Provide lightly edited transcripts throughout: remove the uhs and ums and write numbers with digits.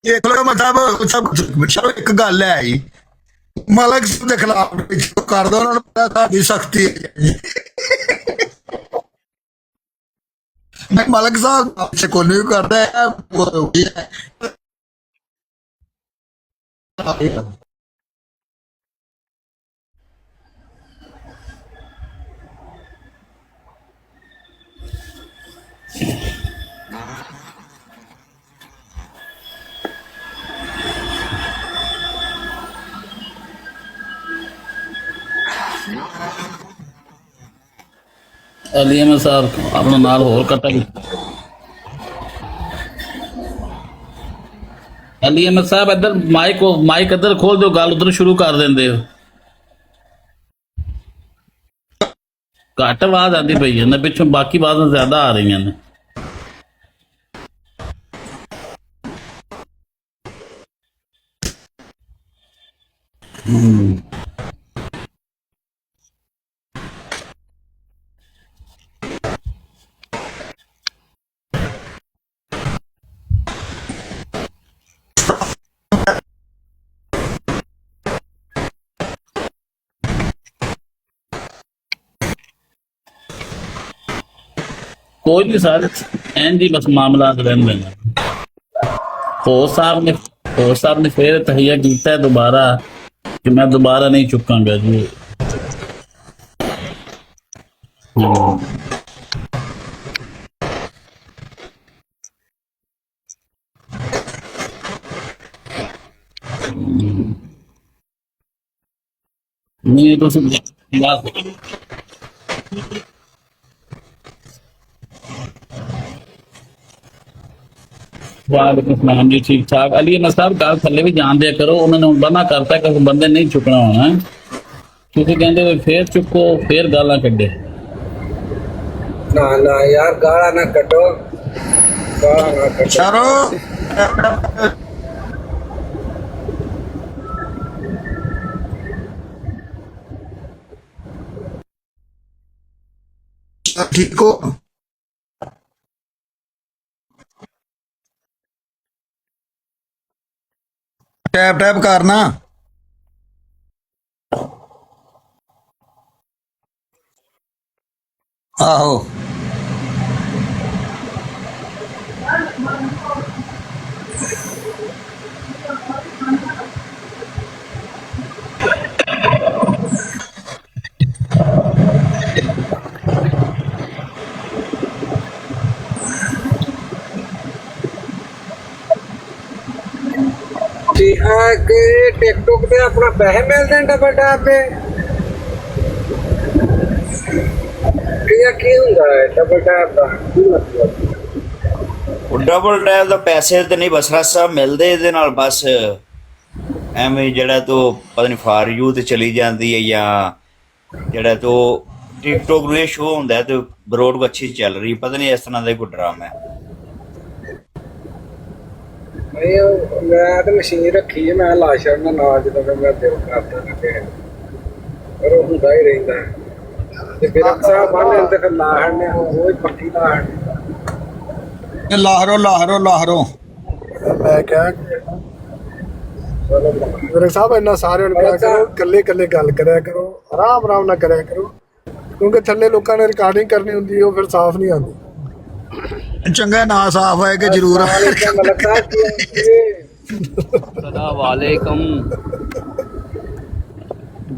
ਦੇਖ ਲਓ ਮਤਲਬ ਸਭ ਚਲੋ ਇੱਕ ਗੱਲ ਹੈ ਜੀ ਮਲਕ ਸਾਹਿਬ ਦੇ ਖਿਲਾਫ ਕਰ ਦੋ ਉਹਨਾਂ ਨੂੰ ਪਤਾ ਸਾਡੀ ਸਖਤੀ ਹੈ ਜੀ। ਮੈਂ ਮਲਕ ਸਾਹਿਬ आपसे को नहीं करता है वो ये है। ਅਲੀ ਅਹਿਮਦ ਸਾਹਿਬ ਆਪਣਾ ਨਾਲ ਹੋਰ ਕੱਟਾ ਅਲੀ ਅਹਿਮਦ ਸਾਹਿਬ ਇੱਧਰ ਮਾਈਕ ਇੱਧਰ ਖੋਲ ਦਿਓ, ਗੱਲ ਉਧਰ ਸ਼ੁਰੂ ਕਰ ਦਿੰਦੇ ਹੋ। ਘੱਟ ਆਵਾਜ਼ ਆਉਂਦੀ ਪਈ ਹੈ ਨਾ ਪਿੱਛੋਂ, ਬਾਕੀ ਆਵਾਜ਼ਾਂ ਜ਼ਿਆਦਾ ਆ ਰਹੀਆਂ ਨੇ। ਕੋਈ ਨਹੀਂ ਸਰ, ਐਨ ਜੀ ਬਸ ਮਾਮਲਾ ਰਹਿੰਦੇ ਨੇ। ਹੋਰ ਸਾਹਿਬ ਨੇ ਫਿਰ ਤਹਈਆ ਕੀਤਾ ਦੁਬਾਰਾ ਕਿ ਮੈਂ ਦੁਬਾਰਾ ਨਹੀਂ ਚੁੱਕਾਂਗਾ ਜੀ। नहीं तो वालेकुम सलाम जी, ठीक ठाक। अली अहमद साहब गल थले भी जान दिया करो, उन्होंने मना करता कि बंदे नहीं चुकना होना है, क्योंकि कहते फिर चुको फिर गाला कड्डे। ना ना यार गाला ना कटो, गाला ना कटो। चलो ठीक हो टैप टैप करना आहो टिकटॉक पे अपना पैसे मिलते हैं डबल टैप पे की ਹੁੰਦਾ ਹੈ ਡਬਲ ਟੈਪ ਦਾ ਕੀ ਮਤਲਬ? ਉਹ ਡਬਲ ਟੈਪ ਦਾ ਪੈਸੇ ਤੇ ਨਹੀਂ ਬਸਰਾ ਸਾਹਿਬ ਮਿਲਦੇ ਇਹਦੇ ਨਾਲ, ਬਸ ਐਵੇਂ ਜਿਹੜਾ ਤੂੰ ਪਤਾ ਨਹੀਂ ਫਾਰ ਯੂ ਤੇ ਚਲੀ ਜਾਂਦੀ ਹੈ ਜਾਂ ਜਿਹੜਾ ਤੂੰ ਟਿਕਟੋਕ ਨੂੰ ਇਹ ਸ਼ੋਅ ਹੁੰਦਾ ਤੇ ਬਰੋਡ ਅੱਛੀ ਚੱਲ ਰਹੀ, ਪਤਾ ਨਹੀਂ ਇਸ ਤਰ੍ਹਾਂ ਦਾ ਕੋਈ ਡਰਾਮਾ ਹੈ। ਮੈਂ ਤਾਂ ਮਸ਼ੀਨ ਰੱਖੀ ਹੈ, ਮੈਂ ਲਾ ਛੱਡਣਾ ਨਾਲ ਜਦੋਂ ਮੈਂ ਦਿਲ ਕਰਦਾ ਨਾ ਕਿ ਪਰ ਉਹ ਹੁੰਦਾ ਹੀ ਰਹਿੰਦਾ ਤੇ ਫਿਰ ਅਕਸਰ ਬੰਨ ਤੇ ਫਿਰ ਲਾ ਹੜਨੇ ਉਹ ਹੀ ਪੱਕੀ ਲਾ ਹੜਨੇ ਲਾਹਰੋ ਲਾਹਰੋ ਲਾਹਰੋ ਮੈਂ ਕਿਹਾ ਮੇਰੇ ਸਾਹਿਬ ਇੰਨਾ ਸਾਰਿਆਂ ਨੂੰ ਕਿਹਾ ਕਰੋ ਇਕੱਲੇ ਇਕੱਲੇ ਗੱਲ ਕਰਿਆ ਕਰੋ, ਆਰਾਮ ਆਰਾਮ ਨਾਲ ਕਰਿਆ ਕਰੋ, ਕਿਉਂਕਿ ਥੱਲੇ ਲੋਕਾਂ ਨੇ ਰਿਕਾਰਡਿੰਗ ਕਰਨੀ ਹੁੰਦੀ ਉਹ ਫਿਰ ਸਾਫ਼ ਨਹੀਂ ਆਉਂਦੀ। चंगा ना साफ है कि जरूर वालेकुम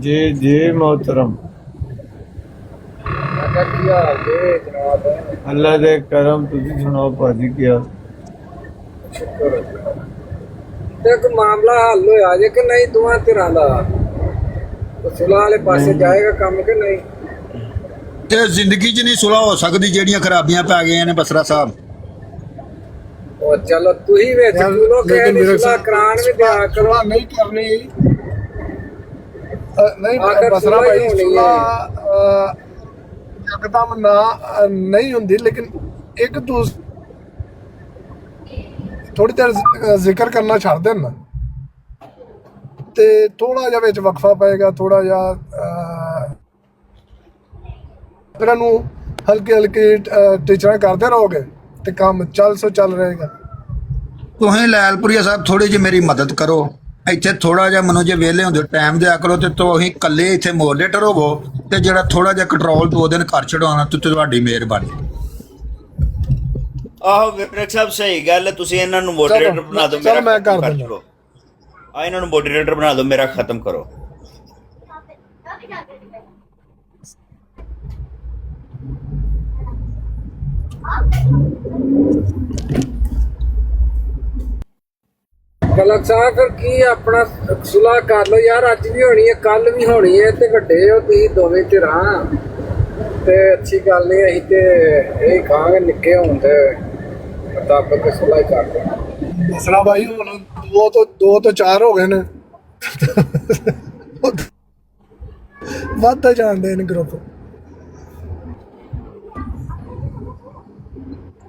जी जी मोहतरम, अल्लाह दे करम, तुसी सुनाओ भाजी क्या? ਇੱਕ ਮਾਮਲਾ ਹੱਲ ਹੋਇਆ ਜੇ ਕਿ ਨਹੀਂ ਦੋਵਾਂ ਧਿਰਾਂ ਦਾ? ਸੁਲਾਹ ਵਾਲੇ ਪਾਸੇ ਜਾਏਗਾ ਕੰਮ ਕਿ ਨਹੀਂ? ਤੇ ਜ਼ਿੰਦਗੀ 'ਚ ਨਹੀਂ ਸੁਲ੍ਹਾ ਹੋ ਸਕਦੀ ਜਿਹੜੀਆਂ ਖਰਾਬੀਆਂ ਪੈ ਗਈਆਂ ਨੇ ਬਸਰਾ ਸਾਹਿਬ। ਉਹ ਚਲੋ ਤੁਸੀਂ ਵਿੱਚ ਚਲੋ ਕਿ ਸੁਲਾਹ ਕਰਾਣ ਵੀ ਦਿਆ ਕਰੋ। ਨਹੀਂ ਕਰਨੀ ਨਹੀਂ ਬਸਰਾ ਭਾਈ, ਸੁਲਾਹ ਇੱਕਦਮ ਨਾ ਨਹੀਂ ਹੁੰਦੀ, ਲੇਕਿਨ ਇੱਕ ਦੂਸਰੇ ਥੋੜੀ ਦੇਰ ਜ਼ਿਕਰ ਕਰਨਾ ਛੱਡ ਦੇਣ ਨਾ ਤੇ ਥੋੜਾ ਜਿਹਾ ਵਿੱਚ ਵਕਫਾ ਪਏਗਾ, ਥੋੜਾ ਜਿਹਾ ਫਿਰ ਨੂੰ ਹਲਕੇ ਹਲਕੇ ਟੀਚਰਾਂ ਕਰਦੇ ਰਹੋਗੇ ਤੇ ਕੰਮ ਚੱਲ ਰਹੇਗਾ। ਤੁਸੀਂ ਲੈਲਪੁਰੀਆ ਸਾਹਿਬ ਥੋੜੀ ਜਿਹੀ ਮੇਰੀ ਮਦਦ ਕਰੋ, ਇੱਥੇ ਥੋੜਾ ਜਿਹਾ ਮੈਨੂੰ ਜੇ ਵਿਹਲੇ ਹੁੰਦੇ ਟਾਈਮ ਦਿਆ ਕਰੋ, ਤੇ ਤੁਸੀਂ ਇਕੱਲੇ ਇੱਥੇ ਮੋਡਰੇਟਰ ਹੋਵੋ, ਤੇ ਜਿਹੜਾ ਥੋੜਾ ਜਿਹਾ ਕੰਟਰੋਲ 2 ਦਿਨ ਕਰ ਛਡਾਉਣਾ ਤੇ ਤੁਹਾਡੀ ਮਿਹਰਬਾਨੀ। ਆਹੋ ਵਿਪਰਕ ਸਾਹਿਬ ਸਹੀ ਗੱਲ ਹੈ, ਤੁਸੀਂ ਇਹਨਾਂ ਨੂੰ ਮੋਡਰੇਟਰ ਬਣਾ ਦਿਓ, ਚਲੋ ਮੈਂ ਕਰ ਖਤਮ ਦਿੰਦਾ। ਛੱਡੋ। ਇਹਨਾਂ ਨੂੰ ਮੋਡਰੇਟਰ ਬਣਾ ਦਿਓ, ਮੇਰਾ ਖਤਮ ਕਰੋ। ਗਲਤ ਸਾਹਿਬ ਫਿਰ ਕੀ ਆਪਣਾ ਸੁਲਾਹ ਕਰ ਲਓ ਯਾਰ, ਅੱਜ ਵੀ ਹੋਣੀ ਹੈ ਕੱਲ ਵੀ ਹੋਣੀ ਹੈ, ਤੇ ਵੱਡੇ ਹੋ ਤੁਸੀਂ ਦੋਵੇਂ ਧਿਰਾਂ, ਤੇ ਅੱਛੀ ਗੱਲ ਨਹੀਂ, ਅਸੀਂ ਤੇ ਇਹ ਕਹਾਂਗੇ ਨਿੱਕੇ ਹੋਣ ਤੇ ਮੁਤਾਬਕ ਸੁਲਾਹ ਹੀ ਕਰ ਲਓ। ਮਸਲਾ ਭਾਈ ਹੁਣ ਦੋ ਤੋਂ 4 ਹੋ ਗਏ ਨੇ, ਵੱਧਦਾ ਜਾਂਦੇ ਨੇ ਗਰੁੱਪ।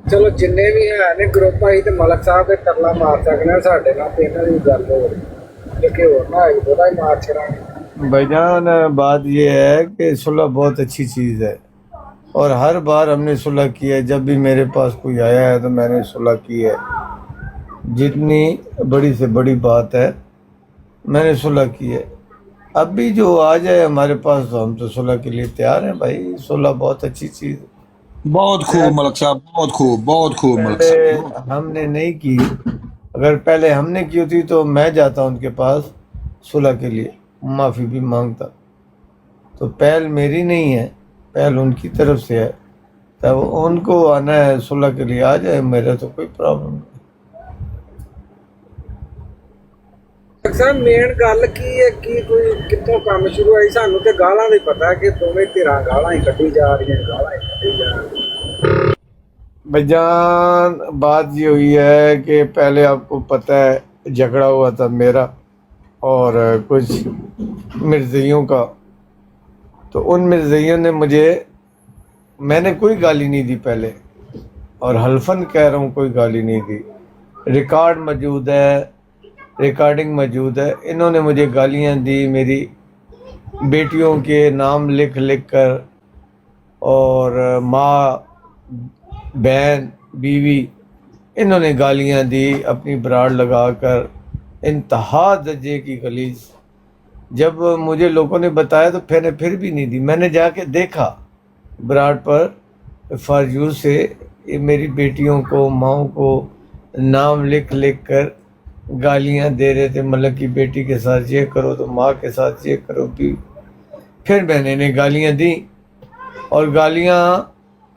ਚਲੋ ਜਿੰਨੇ ਵੀ ਹੈ ਨੇ ਗਰੁੱਪ, ਅਸੀਂ ਤੇ ਮਲਕ ਸਾਹਿਬ ਦੇ ਤਰਲਾ ਮਾਰ ਸਕਦੇ ਹਾਂ, ਸਾਡੇ ਨਾਲ ਤੇ ਇਹਨਾਂ ਦੀ ਗੱਲ ਹੋ ਰਹੀ, ਕਿ ਹੋਰ ਨਾ ਇੱਕ ਦੋ ਦਾ ਹੀ ਮਾਰ ਛੜਾਂਗੇ। भाईजान बात ये है कि सुलह बहुत अच्छी चीज़ है और हर बार हमने सुलह की है। जब भी मेरे पास कोई आया है तो मैंने सुलह की है। जितनी बड़ी से बड़ी बात है मैंने सुलह की है। अब भी जो आ जाए हमारे पास तो हम तो सुलह के लिए तैयार हैं भाई। सुलह बहुत अच्छी चीज़ है। बहुत खूब मलक साहब, बहुत खूब मलक पहले साहब। हमने नहीं की, अगर पहले हमने की होती तो मैं जाता उनके पास सुलह के लिए, माफ़ी भी मांगता। तो पहल मेरी नहीं है, पहल उनकी तरफ से है। तब उनको आना है सुलह के लिए, आ जाए, मेरा तो कोई प्रॉब्लम नहीं। ਸਰ ਮੇਨ ਗੱਲ ਕੀ ਹੈ, ਕੀ ਕੋਈ ਕਿੱਥੋਂ ਕੰਮ ਸ਼ੁਰੂ ਹੋਈ? ਸਾਨੂੰ ਤੇ ਗਾਲਾਂ ਦਾ ਹੀ ਪਤਾ ਕਿ ਦੋਵੇਂ ਧਿਰਾਂ ਗਾਲਾਂ ਹੀ ਕੱਢੀ ਜਾ ਰਹੀਆਂ, ਗਾਲਾਂ ਹੀ ਕੱਢੀ ਜਾ रही। भाईजान बात ये हुई है कि पहले आपको पता है झगड़ा हुआ था मेरा और कुछ मिर्ज़इयों का। तो उन मिर्ज़इयों ने मुझे, मैंने कोई गाली नहीं दी पहले, और हल्फन कह रहा हूँ कोई गाली नहीं दी। रिकॉर्ड मौजूद है, रिकॉर्डिंग मौजूद है। इन्होंने मुझे गालियाँ दी, मेरी बेटियों के नाम लिख लिख कर, और माँ, बहन, बीवी, इन्होंने गालियाँ दी अपनी ब्राड लगा कर, इंतहा दर्जे की गलीज। जब मुझे लोगों ने बताया तो फिर भी नहीं दी। मैंने जाके देखा ब्राड पर फारजू से ये मेरी बेटियों को, माओ को नाम लिख लिख कर गालियाँ दे रहे थे। मतलब की बेटी के साथ ये करो तो माँ के साथ ये करो भी। फिर मैंने इन्हें गालियाँ दी, और गालियाँ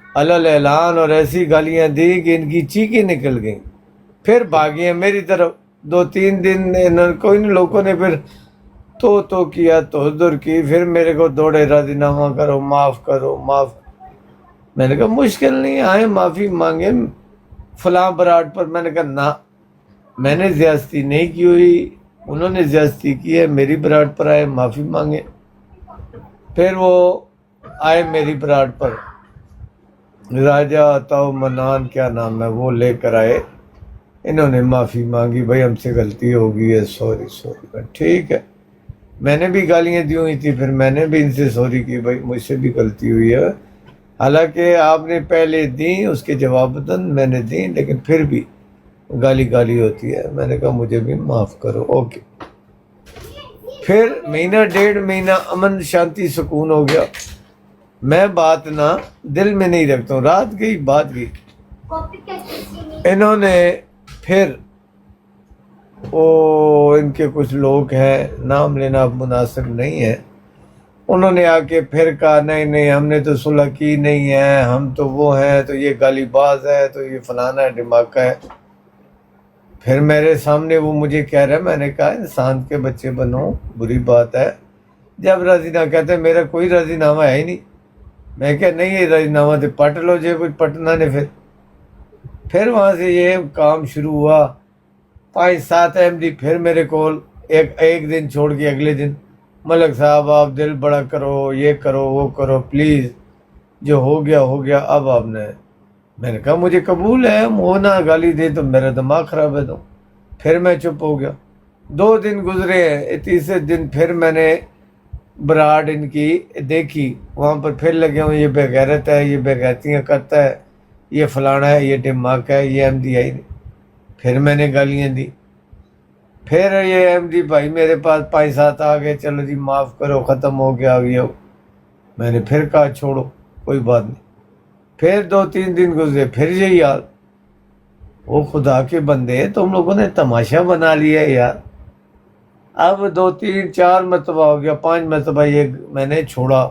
अलल ऐलान, और ऐसी गालियाँ दी कि इनकी चीखें निकल गईं। फिर भागी मेरी तरफ। 2-3 दिन कोई लोगों ने फिर तो किया, तो दूर की। फिर मेरे को दौड़े, राजीनामा करो, माफ़ करो, माफ़। मैंने कहा मुश्किल नहीं, आए माफ़ी मांगे फलां बराड पर। मैंने कहा ना, मैंने ज़्यादती नहीं की हुई, उन्होंने ज़्यादती की है। मेरी बराड पर आए, माफ़ी मांगे। फिर वो आए मेरी बराड पर, राजा अताउ मनान क्या नाम है, वो लेकर आए। इन्होंने माफ़ी मांगी, भाई हमसे गलती हो गई है, सॉरी सॉरी। ठीक है, मैंने भी गालियाँ दी हुई थी, फिर मैंने भी इनसे सॉरी की, भाई मुझसे भी गलती हुई है। हालांकि आपने पहले दी, उसके जवाबतन मैंने दी, लेकिन फिर भी गाली होती है। मैंने कहा मुझे भी माफ़ करो, ओके। फिर महीना 1.5 महीना अमन शांति सुकून हो गया। मैं बात ना दिल में नहीं रखता हूँ, रात गई बात गई। इन्होंने फिर वो, इनके कुछ लोग हैं, नाम लेना मुनासिब नहीं है, उन्होंने आके फिर कहा नहीं नहीं हमने तो सुलह की नहीं है, हम तो वो हैं, तो ये गालीबाज है, तो ये फलाना है, ढिमाका है। फिर मेरे सामने वो मुझे कह रहे हैं, मैंने कहा इंसान के बच्चे बनो, बुरी बात है जब राजीनामा कहते, मेरा कोई राजीनामा है ही नहीं। मैं क्या नहीं, ये राजीनामा तो पट लो जो कुछ पटना ने। फिर वहाँ से ये काम शुरू हुआ। 5-7 MD फिर मेरे को एक दिन छोड़ के अगले दिन, मलक साहब आप दिल बड़ा करो, ये करो, वो करो, प्लीज़, जो हो गया अब आपने। मैंने कहा मुझे कबूल है, मुँह ना गाली दे तो मेरा दिमाग ख़राब है। तो फिर मैं चुप हो गया। 2 दिन गुजरे हैं, तीसरे दिन फिर मैंने बराड इनकी देखी, वहाँ पर फिर लगे हूँ, ये बेगैरत है, ये बेगैरतियाँ करता है, ये फलाना है, ये ढिमाका है, ये MD है ही नहीं। फिर मैंने गालियाँ दी। फिर ये अहमदी भाई मेरे पास 5-7 आ गए, चलो जी माफ़ करो, ख़त्म हो गया ये। मैंने फिर कहा छोड़ो कोई बात नहीं। फिर 2-3 दिन गुजरे, फिर यही हाल। वो खुदा के बंदे, तुम लोगों ने तमाशा बना लिया है यार। अब 2-3-4 मरतबा हो गया, 5 मरतबा ये मैंने छोड़ा।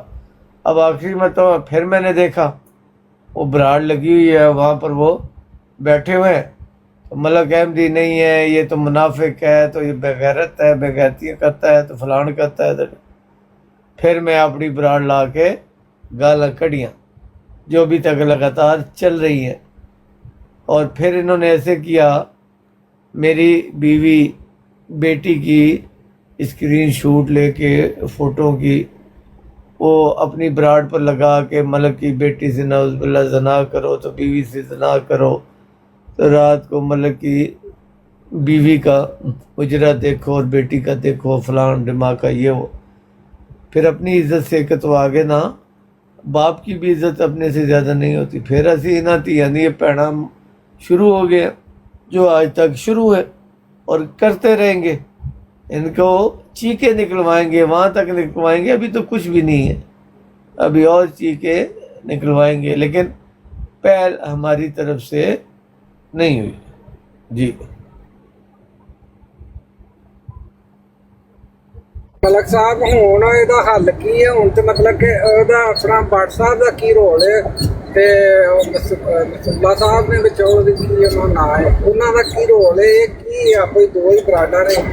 अब आखिरी मरतबा फिर मैंने देखा वो बराड़ लगी हुई है वहाँ पर, वो बैठे हुए हैं। तो मलक अहमदी नहीं है, ये तो मुनाफिक है, तो ये बेगैरत है, बेगैरतियाँ करता है, तो फलान करता है। तो फिर मैं अपनी बराड़ ला के गाला कड़ियाँ जो अभी तक लगातार चल रही हैं। और फिर इन्होंने ऐसे किया, मेरी बीवी बेटी की स्क्रीन शूट लेके फ़ोटो की वो अपनी बराड पर लगा के, मलक की बेटी से नौज़ुबिल्लाह ज़ना करो तो बीवी से ज़ना करो, तो रात को मलक की बीवी का उजरा देखो और बेटी का देखो, फलान दिमाग का ये वो। फिर अपनी इज्जत से कतवा के ना, बाप की भी इज्जत अपने से ज़्यादा नहीं होती। फिर असी ना यानी ये पैना शुरू हो गया जो आज तक शुरू है और करते रहेंगे। इनको चीखे निकलवाएंगे, वहाँ तक निकलवाएंगे, अभी तो कुछ भी नहीं है, अभी और चीखे निकलवाएंगे, लेकिन पहल हमारी तरफ से नहीं हुई जी। ਮਲਕ ਸਾਹਿਬ ਹੁਣ ਇਹਦਾ ਹੱਲ ਕੀ ਹੈ? ਹੁਣ ਤੇ ਮਤਲਬ ਕਿ ਉਹਦਾ ਆਪਣਾ ਭੱਟ ਸਾਹਿਬ ਦਾ ਕੀ ਰੋਲ ਹੈ ਤੇ ਮਸੂਲਾ ਸਾਹਿਬ ਨੇ ਵਿੱਚ ਉਹਦੀ ਕੀ ਉਹਨਾਂ ਨਾਂ ਹੈ, ਉਹਨਾਂ ਦਾ ਕੀ ਰੋਲ ਹੈ? ਇਹ ਕੀ ਆ, ਕੋਈ ਦੋ ਹੀ ਬਰਾਡਰ ਹੈ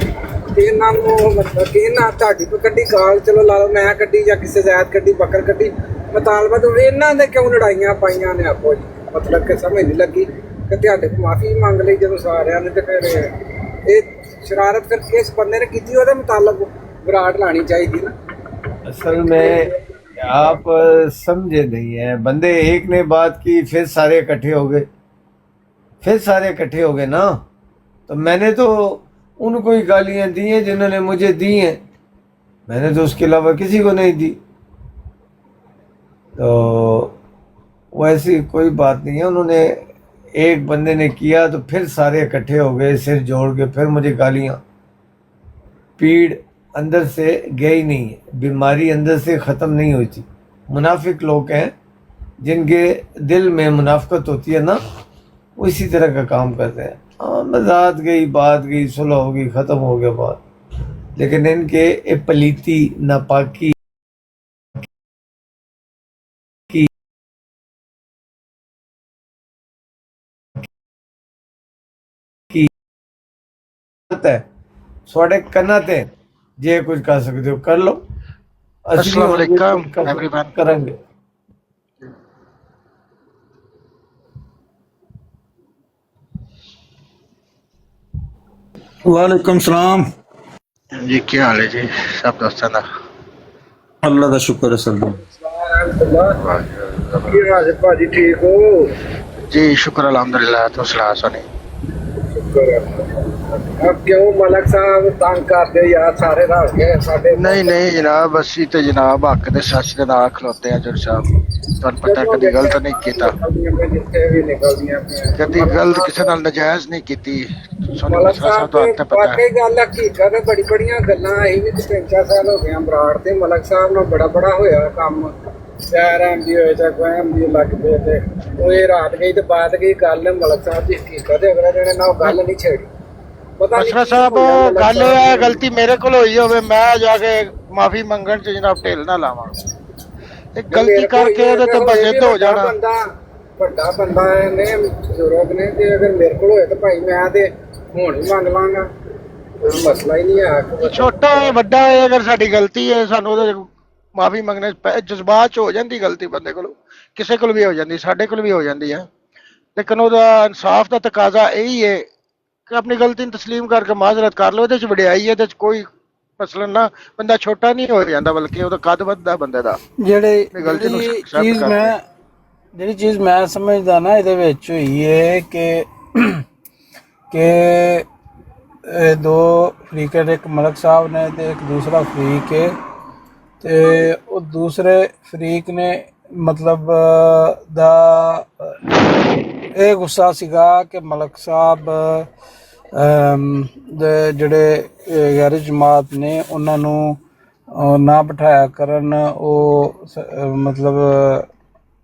ਤੇ ਇਹਨਾਂ ਨੂੰ ਮਤਲਬ ਕਿ ਇਹਨਾਂ ਤੁਹਾਡੀ ਕੋਈ ਕੱਢੀ ਗਾਲ, ਚਲੋ ਲਾ ਲਓ ਮੈਂ ਕੱਢੀ ਜਾਂ ਕਿਸੇ ਜ਼ਾਇਦ ਕੱਢੀ, ਬੱਕਰ ਕੱਢੀ, ਮੁਤਾਲਬਾ ਤੋਂ ਇਹਨਾਂ ਨੇ ਕਿਉਂ ਲੜਾਈਆਂ ਪਾਈਆਂ ਨੇ ਆਪੋ ਜੀ? ਮਤਲਬ ਕਿ ਸਮਝ ਨਹੀਂ ਲੱਗੀ ਕਿ ਤੁਹਾਡੇ ਕੋਲ ਮਾਫੀ ਮੰਗ ਲਈ ਜਦੋਂ ਸਾਰਿਆਂ ਨੇ, ਤੇ ਫਿਰ ਇਹ ਸ਼ਰਾਰਤ ਫਿਰ ਕਿਸ ਬੰਦੇ ਨੇ ਕੀਤੀ? ਉਹਦੇ ਮੁਤਾਲਕ विराट लानी चाहिए ना। असल में आप समझे नहीं है, बंदे एक ने बात की फिर सारे इकट्ठे हो गए, फिर सारे इकट्ठे हो गए ना। तो मैंने तो उनको ही गालियाँ दी हैं जिन्होंने मुझे दी हैं, मैंने तो उसके अलावा किसी को नहीं दी। तो वैसी कोई बात नहीं है, उन्होंने एक बंदे ने किया तो फिर सारे इकट्ठे हो गए सिर जोड़ के, फिर मुझे गालियाँ। पीड़ अंदर से गई नहीं है, बीमारी अंदर से ख़त्म नहीं हुई थी। मुनाफिक लोग हैं जिनके दिल में मुनाफिकत होती है ना, वो इसी तरह का काम करते हैं। हाँ, मजाक गई, बात गई, सुलह हो गई, ख़त्म हो गया बात, लेकिन इनके ये पलीती नापाकी की है, थोड़े कन्नते जे कुछ कर सकते हो कर लो। अस्सलाम वालेकुम एवरीवन। करेंगे वालेकुम सलाम जी, क्या हाल है जी सब दोस्तों का? अल्लाह का शुक्र है सब। ਕੀ ਹਾਲ ਹੈ ਭਾਜੀ, ਠੀਕ ਹੋ? जी शुक्र अल्हम्दुलिल्लाह। तो सलाह सुनी ਸ਼ੁਕਰ ਹੈ। अब क्यों मलक साहब तंग करते यार, सारे रल के साडे? नहीं नहीं जनाब, असी तो जनाब हक दे सच दे नाल खलोते हैं। जज साहब तुहानू पता कभी गलत नहीं कीता, जिथे भी निकलदियां पियां कभी गलत किसी नाल नाजायज नहीं कीती। सुनो मलक मसला साहब साहब तो आपको पता है। वाकई गल हकीकत है, बड़ी बड़ियां गल्लां असीं भी 3-4 साल हो गए बराड़ ते मलक साहब नाल बड़ा बड़ा होया काम। शहर एमडी होए चाहे कोई एमडी लग पे ते ओह ये रात गई ते बात गई गल मलक साहब दी हकीकत है। अगले दिन ना ओह गल नहीं छेड़ी। मसला साहब गल है गलती मेरे को हुई होवे, मैं जाके माफी मंगण च जनाब ढिल ना लावां, ते गलती करके ओहदे ते बजिद हो जाना। ਵੱਡਾ ਬੰਦਾ ਨੇ ਬਜ਼ੁਰਗ ਨੇ, ਤੇ ਅਗਰ ਮੇਰੇ ਕੋਲ ਹੋਏ ਤਾਂ ਭਾਈ ਮੈਂ ਤੇ ਹੁਣ ਹੀ ਮੰਗ ਲਾਂਗਾ, ਕੋਈ ਮਸਲਾ ਹੀ ਨਹੀਂ ਹੈ। ਛੋਟਾ ਹੈ ਵੱਡਾ ਹੈ, ਅਗਰ ਸਾਡੀ ਗਲਤੀ ਹੈ ਸਾਨੂੰ ਉਹਦੇ ਮਾਫੀ ਮੰਗਣੇ ਜਜ਼ਬਾਤ ਚ ਹੋ ਜਾਂਦੀ ਗਲਤੀ, ਬੰਦੇ ਕੋਲ ਕਿਸੇ ਕੋਲ ਵੀ ਹੋ ਜਾਂਦੀ, ਸਾਡੇ ਕੋਲ ਵੀ ਹੋ ਜਾਂਦੀ ਹੈ। ਲੇਕਿਨ ਉਹਦਾ ਇਨਸਾਫ ਦਾ ਤਕਾਜ਼ਾ ਇਹੀ ਹੈ ਕਿ ਆਪਣੀ ਗਲਤੀ ਨੂੰ ਤਸਲੀਮ ਕਰਕੇ ਮਾਜ਼ਰਤ ਕਰ ਲਓ। ਇਹਦੇ ਚ ਵਡਿਆਈ ਹੈ, ਇਹਦੇ ਚ ਕੋਈ ਮਸਲਾ ਨਾ, ਬੰਦਾ ਛੋਟਾ ਨਹੀਂ ਹੋ ਜਾਂਦਾ ਬਲਕਿ ਉਹਦਾ ਕੱਦ ਵੱਧਦਾ ਬੰਦੇ ਦਾ। ਜਿਹੜੀ ਚੀਜ਼ ਮੈਂ ਸਮਝਦਾ ਨਾ ਇਹਦੇ ਵਿੱਚ ਹੋਈ ਹੈ ਕਿ ਇਹ ਦੋ ਫਰੀਕ ਹੈ, ਇੱਕ ਮਲਕ ਸਾਹਿਬ ਨੇ ਤੇ ਇੱਕ ਦੂਸਰਾ ਫਰੀਕ ਹੈ, ਤੇ ਉਹ ਦੂਸਰੇ ਫਰੀਕ ਨੇ ਮਤਲਬ ਦਾ ਇਹ ਗੁੱਸਾ ਸੀਗਾ ਕਿ ਮਲਕ ਸਾਹਿਬ ਦੇ ਜਿਹੜੇ ਗੈਰ ਜਮਾਤ ਨੇ ਉਹਨਾਂ ਨੂੰ ਨਾ ਬਿਠਾਇਆ ਕਰਨ। ਉਹ ਮਤਲਬ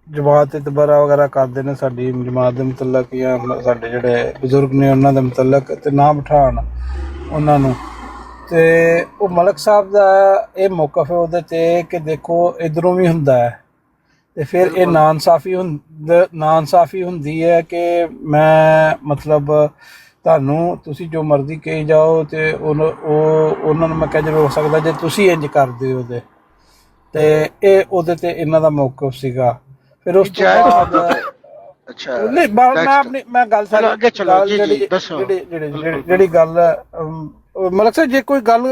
ਜਮਾਤ ਇਤਬਾਰਾ ਵਗੈਰਾ ਕਰਦੇ ਨੇ ਸਾਡੀ ਜਮਾਤ ਦੇ ਮੁਤਲਕ, ਜਾਂ ਸਾਡੇ ਜਿਹੜੇ ਬਜ਼ੁਰਗ ਨੇ ਉਹਨਾਂ ਦੇ ਮੁਤਲਕ, ਤੇ ਨਾ ਬਿਠਾਉਣ ਉਹਨਾਂ ਨੂੰ। ਤੇ ਉਹ ਮਲਕ ਸਾਹਿਬ ਦਾ ਇਹ ਮੌਕਫ ਹੈ ਉਹਦੇ ਤੇ ਕਿ ਦੇਖੋ ਇਧਰੋਂ ਵੀ ਹੁੰਦਾ ਹੈ, ਤੇ ਫਿਰ ਇਹ ਨਾਇਨਸਾਫੀ ਹੁੰਦੀ ਹੈ ਕਿ ਮੈਂ ਮਤਲਬ ਤੁਹਾਨੂੰ ਤੁਸੀਂ ਜੋ ਮਰਜ਼ੀ ਕਹੀ ਜਾਓ, ਤੇ ਉਹਨਾਂ ਨੂੰ ਮੈਂ ਕਹਿ ਹੋ ਸਕਦਾ ਜੇ ਤੁਸੀਂ ਇੰਜ ਕਰਦੇ ਹੋ ਤੇ ਇਹ ਉਹਦੇ ਤੇ ਇਹਨਾਂ ਦਾ ਮੌਕਫ ਸੀਗਾ। ਫਿਰ ਉਸ ਤੋਂ ਬਾਅਦ ਅੱਛਾ ਨਹੀਂ ਮੈਂ ਗੱਲ ਅੱਗੇ ਚਲੋ ਜੀ ਦੱਸੋ ਜਿਹੜੀ ਗੱਲ ਮਲਕ ਸਾਹਿਬ ਜੇ ਕੋਈ ਗੱਲ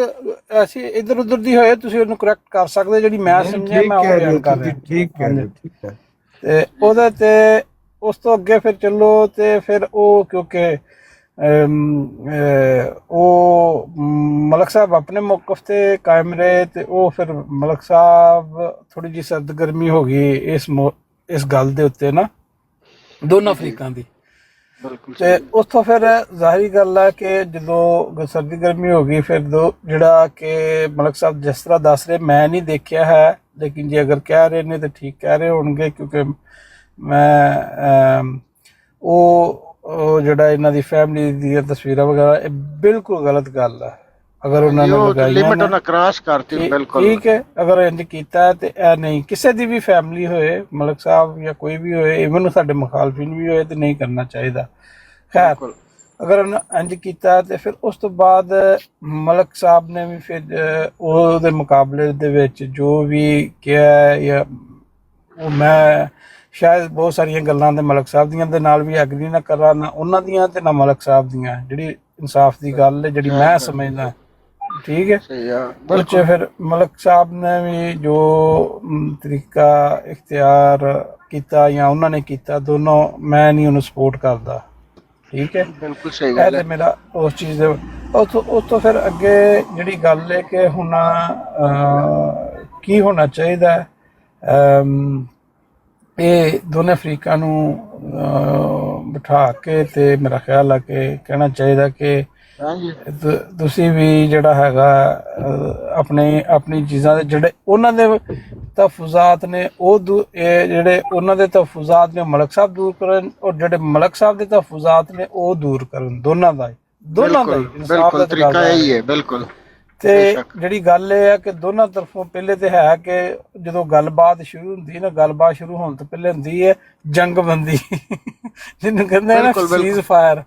ਐਸੀ ਇੱਧਰ ਉੱਧਰ ਦੀ ਹੋਏ ਤੁਸੀਂ ਉਹਨੂੰ ਕਰੈਕਟ ਕਰ ਸਕਦੇ, ਜਿਹੜੀ ਮੈਂ ਸਮਝਿਆ ਮੈਂ ਉਹ ਬਿਆਨ ਕਰ ਰਿਹਾ। ਠੀਕ ਹੈ ਤੇ ਉਹਦੇ ਤੇ ਉਸ ਤੋਂ ਅੱਗੇ ਫਿਰ ਚੱਲੋ ਤੇ ਫਿਰ ਉਹ ਕਿਉਂਕਿ ਉਹ ਮਲਕ ਸਾਹਿਬ ਆਪਣੇ ਮੌਕਫ ਤੇ ਕਾਇਮ ਰਹੇ, ਤੇ ਉਹ ਫਿਰ ਮਲਕ ਸਾਹਿਬ ਥੋੜੀ ਜਿਹੀ ਸਰਦਗਰਮੀ ਹੋ ਗਈ ਇਸ ਗੱਲ ਦੇ ਉੱਤੇ ਨਾ ਦੋਨਾਂ ਅਫਰੀਕਾਂ ਦੀ। ਤੇ ਉਸ ਤੋਂ ਫਿਰ ਜ਼ਾਹਰੀ ਗੱਲ ਹੈ ਕਿ ਜਦੋਂ ਸਰਦੀ ਗਰਮੀ ਹੋ ਗਈ ਫਿਰ ਜਿਹੜਾ ਕਿ ਮਲਕ ਸਾਹਿਬ ਜਿਸ ਤਰ੍ਹਾਂ ਦੱਸ ਰਹੇ ਮੈਂ ਨਹੀਂ ਦੇਖਿਆ ਹੈ, ਲੇਕਿਨ ਜੇ ਅਗਰ ਕਹਿ ਰਹੇ ਨੇ ਤਾਂ ਠੀਕ ਕਹਿ ਰਹੇ ਹੋਣਗੇ, ਕਿਉਂਕਿ ਮੈਂ ਉਹ ਜਿਹੜਾ ਇਹਨਾਂ ਦੀ ਫੈਮਿਲੀ ਦੀਆਂ ਤਸਵੀਰਾਂ ਵਗੈਰਾ ਇਹ ਬਿਲਕੁਲ ਗਲਤ ਗੱਲ ਹੈ। ਅਗਰ ਉਹਨਾਂ ਨੇ ਲਿਮਿਟ ਉਹਨਾਂ ਕ੍ਰਾਸ ਕਰਤੀ ਬਿਲਕੁਲ ਠੀਕ ਹੈ। ਅਗਰ ਇੰਜ ਕੀਤਾ ਤੇ ਇਹ ਨਹੀਂ ਕਿਸੇ ਦੀ ਵੀ ਫੈਮਿਲੀ ਹੋਏ, ਮਲਕ ਸਾਹਿਬ ਜਾਂ ਕੋਈ ਵੀ ਹੋਏ, ਇਵਨ ਸਾਡੇ ਮੁਖਾਲਫਿਨ ਵੀ ਹੋਏ, ਤੇ ਨਹੀਂ ਕਰਨਾ ਚਾਹੀਦਾ। ਖੈਰ ਅਗਰ ਇੰਜ ਕੀਤਾ ਤੇ ਫਿਰ ਉਸ ਤੋਂ ਬਾਅਦ ਮਲਕ ਸਾਹਿਬ ਨੇ ਵੀ ਫਿਰ ਉਹਦੇ ਮੁਕਾਬਲੇ ਦੇ ਵਿੱਚ ਜੋ ਵੀ ਕਿਹਾ, ਜਾਂ ਉਹ ਮੈਂ ਸ਼ਾਇਦ ਬਹੁਤ ਸਾਰੀਆਂ ਗੱਲਾਂ ਦੇ ਮਲਕ ਸਾਹਿਬ ਦੀਆਂ ਦੇ ਨਾਲ ਵੀ ਐਗਰੀ ਨਾ ਕਰਾਂ, ਨਾ ਉਹਨਾਂ ਦੀਆਂ ਤੇ ਨਾ ਮਲਕ ਸਾਹਿਬ ਦੀਆਂ। ਜਿਹੜੀ ਇਨਸਾਫ ਦੀ ਗੱਲ ਹੈ ਜਿਹੜੀ ਮੈਂ ਸਮਝਦਾ ਠੀਕ ਹੈ, ਬੱਚੇ ਫਿਰ ਮਲਕ ਸਾਹਿਬ ਨੇ ਵੀ ਜੋ ਤਰੀਕਾ ਇਖਤਿਆਰ ਕੀਤਾ ਜਾਂ ਉਹਨਾਂ ਨੇ ਕੀਤਾ, ਦੋਨੋਂ ਮੈਂ ਨਹੀਂ ਉਹਨੂੰ ਸਪੋਰਟ ਕਰਦਾ। ਠੀਕ ਹੈ, ਬਿਲਕੁਲ ਸਹੀ ਗੱਲ ਹੈ। ਮੇਰਾ ਉਸ ਚੀਜ਼ ਦੇ ਉਸ ਤੋਂ ਫਿਰ ਅੱਗੇ ਜਿਹੜੀ ਗੱਲ ਹੈ ਕਿ ਹੁਣ ਕੀ ਹੋਣਾ ਚਾਹੀਦਾ, ਇਹ ਦੋਨੇ ਅਫਰੀਕਾ ਨੂੰ ਬਿਠਾ ਕੇ ਤੇ ਮੇਰਾ ਖਿਆਲ ਹੈ ਕਿ ਕਹਿਣਾ ਚਾਹੀਦਾ ਕਿ ਤੁਸੀਂ ਵੀ ਜਿਹੜਾ ਹੈਗਾ ਆਪਣੀ ਚੀਜ਼ਾਂ ਦੇ ਜਿਹੜੇ ਉਹਨਾਂ ਦੇ ਤਹਫੁਜ਼ਾਤ ਨੇ ਉਹ ਜਿਹੜੇ ਉਹਨਾਂ ਦੇ ਤਹਫੁਜ਼ਾਤ ਨੇ ਮਲਕ ਸਾਹਿਬ ਦੂਰ ਕਰਨ, ਔਰ ਜਿਹੜੇ ਮਲਕ ਸਾਹਿਬ ਦੇ ਤਹਫੁਜ਼ਾਤ ਨੇ ਉਹ ਦੂਰ ਕਰਨ, ਦੋਨਾਂ ਦਾ ਹੀ ਇਨਸਾਫ ਦਾ ਤਰੀਕਾ ਇਹੀ ਹੈ। ਬਿਲਕੁਲ। ਤੇ ਜਿਹੜੀ ਗੱਲ ਇਹ ਹੈ ਕਿ ਦੋਨਾਂ ਤਰਫੋਂ ਪਹਿਲੇ ਤੇ ਹੈ ਕਿ ਜਦੋਂ ਗੱਲਬਾਤ ਸ਼ੁਰੂ ਹੁੰਦੀ ਨਾ, ਗੱਲਬਾਤ ਸ਼ੁਰੂ ਹੋਣ ਤੋਂ ਪਹਿਲੇ ਹੁੰਦੀ ਹੈ ਜੰਗਬੰਦੀ ਜਿਹਨੂੰ ਕਹਿੰਦੇ ਨਾ ਸੀਜ਼ ਫਾਇਰ,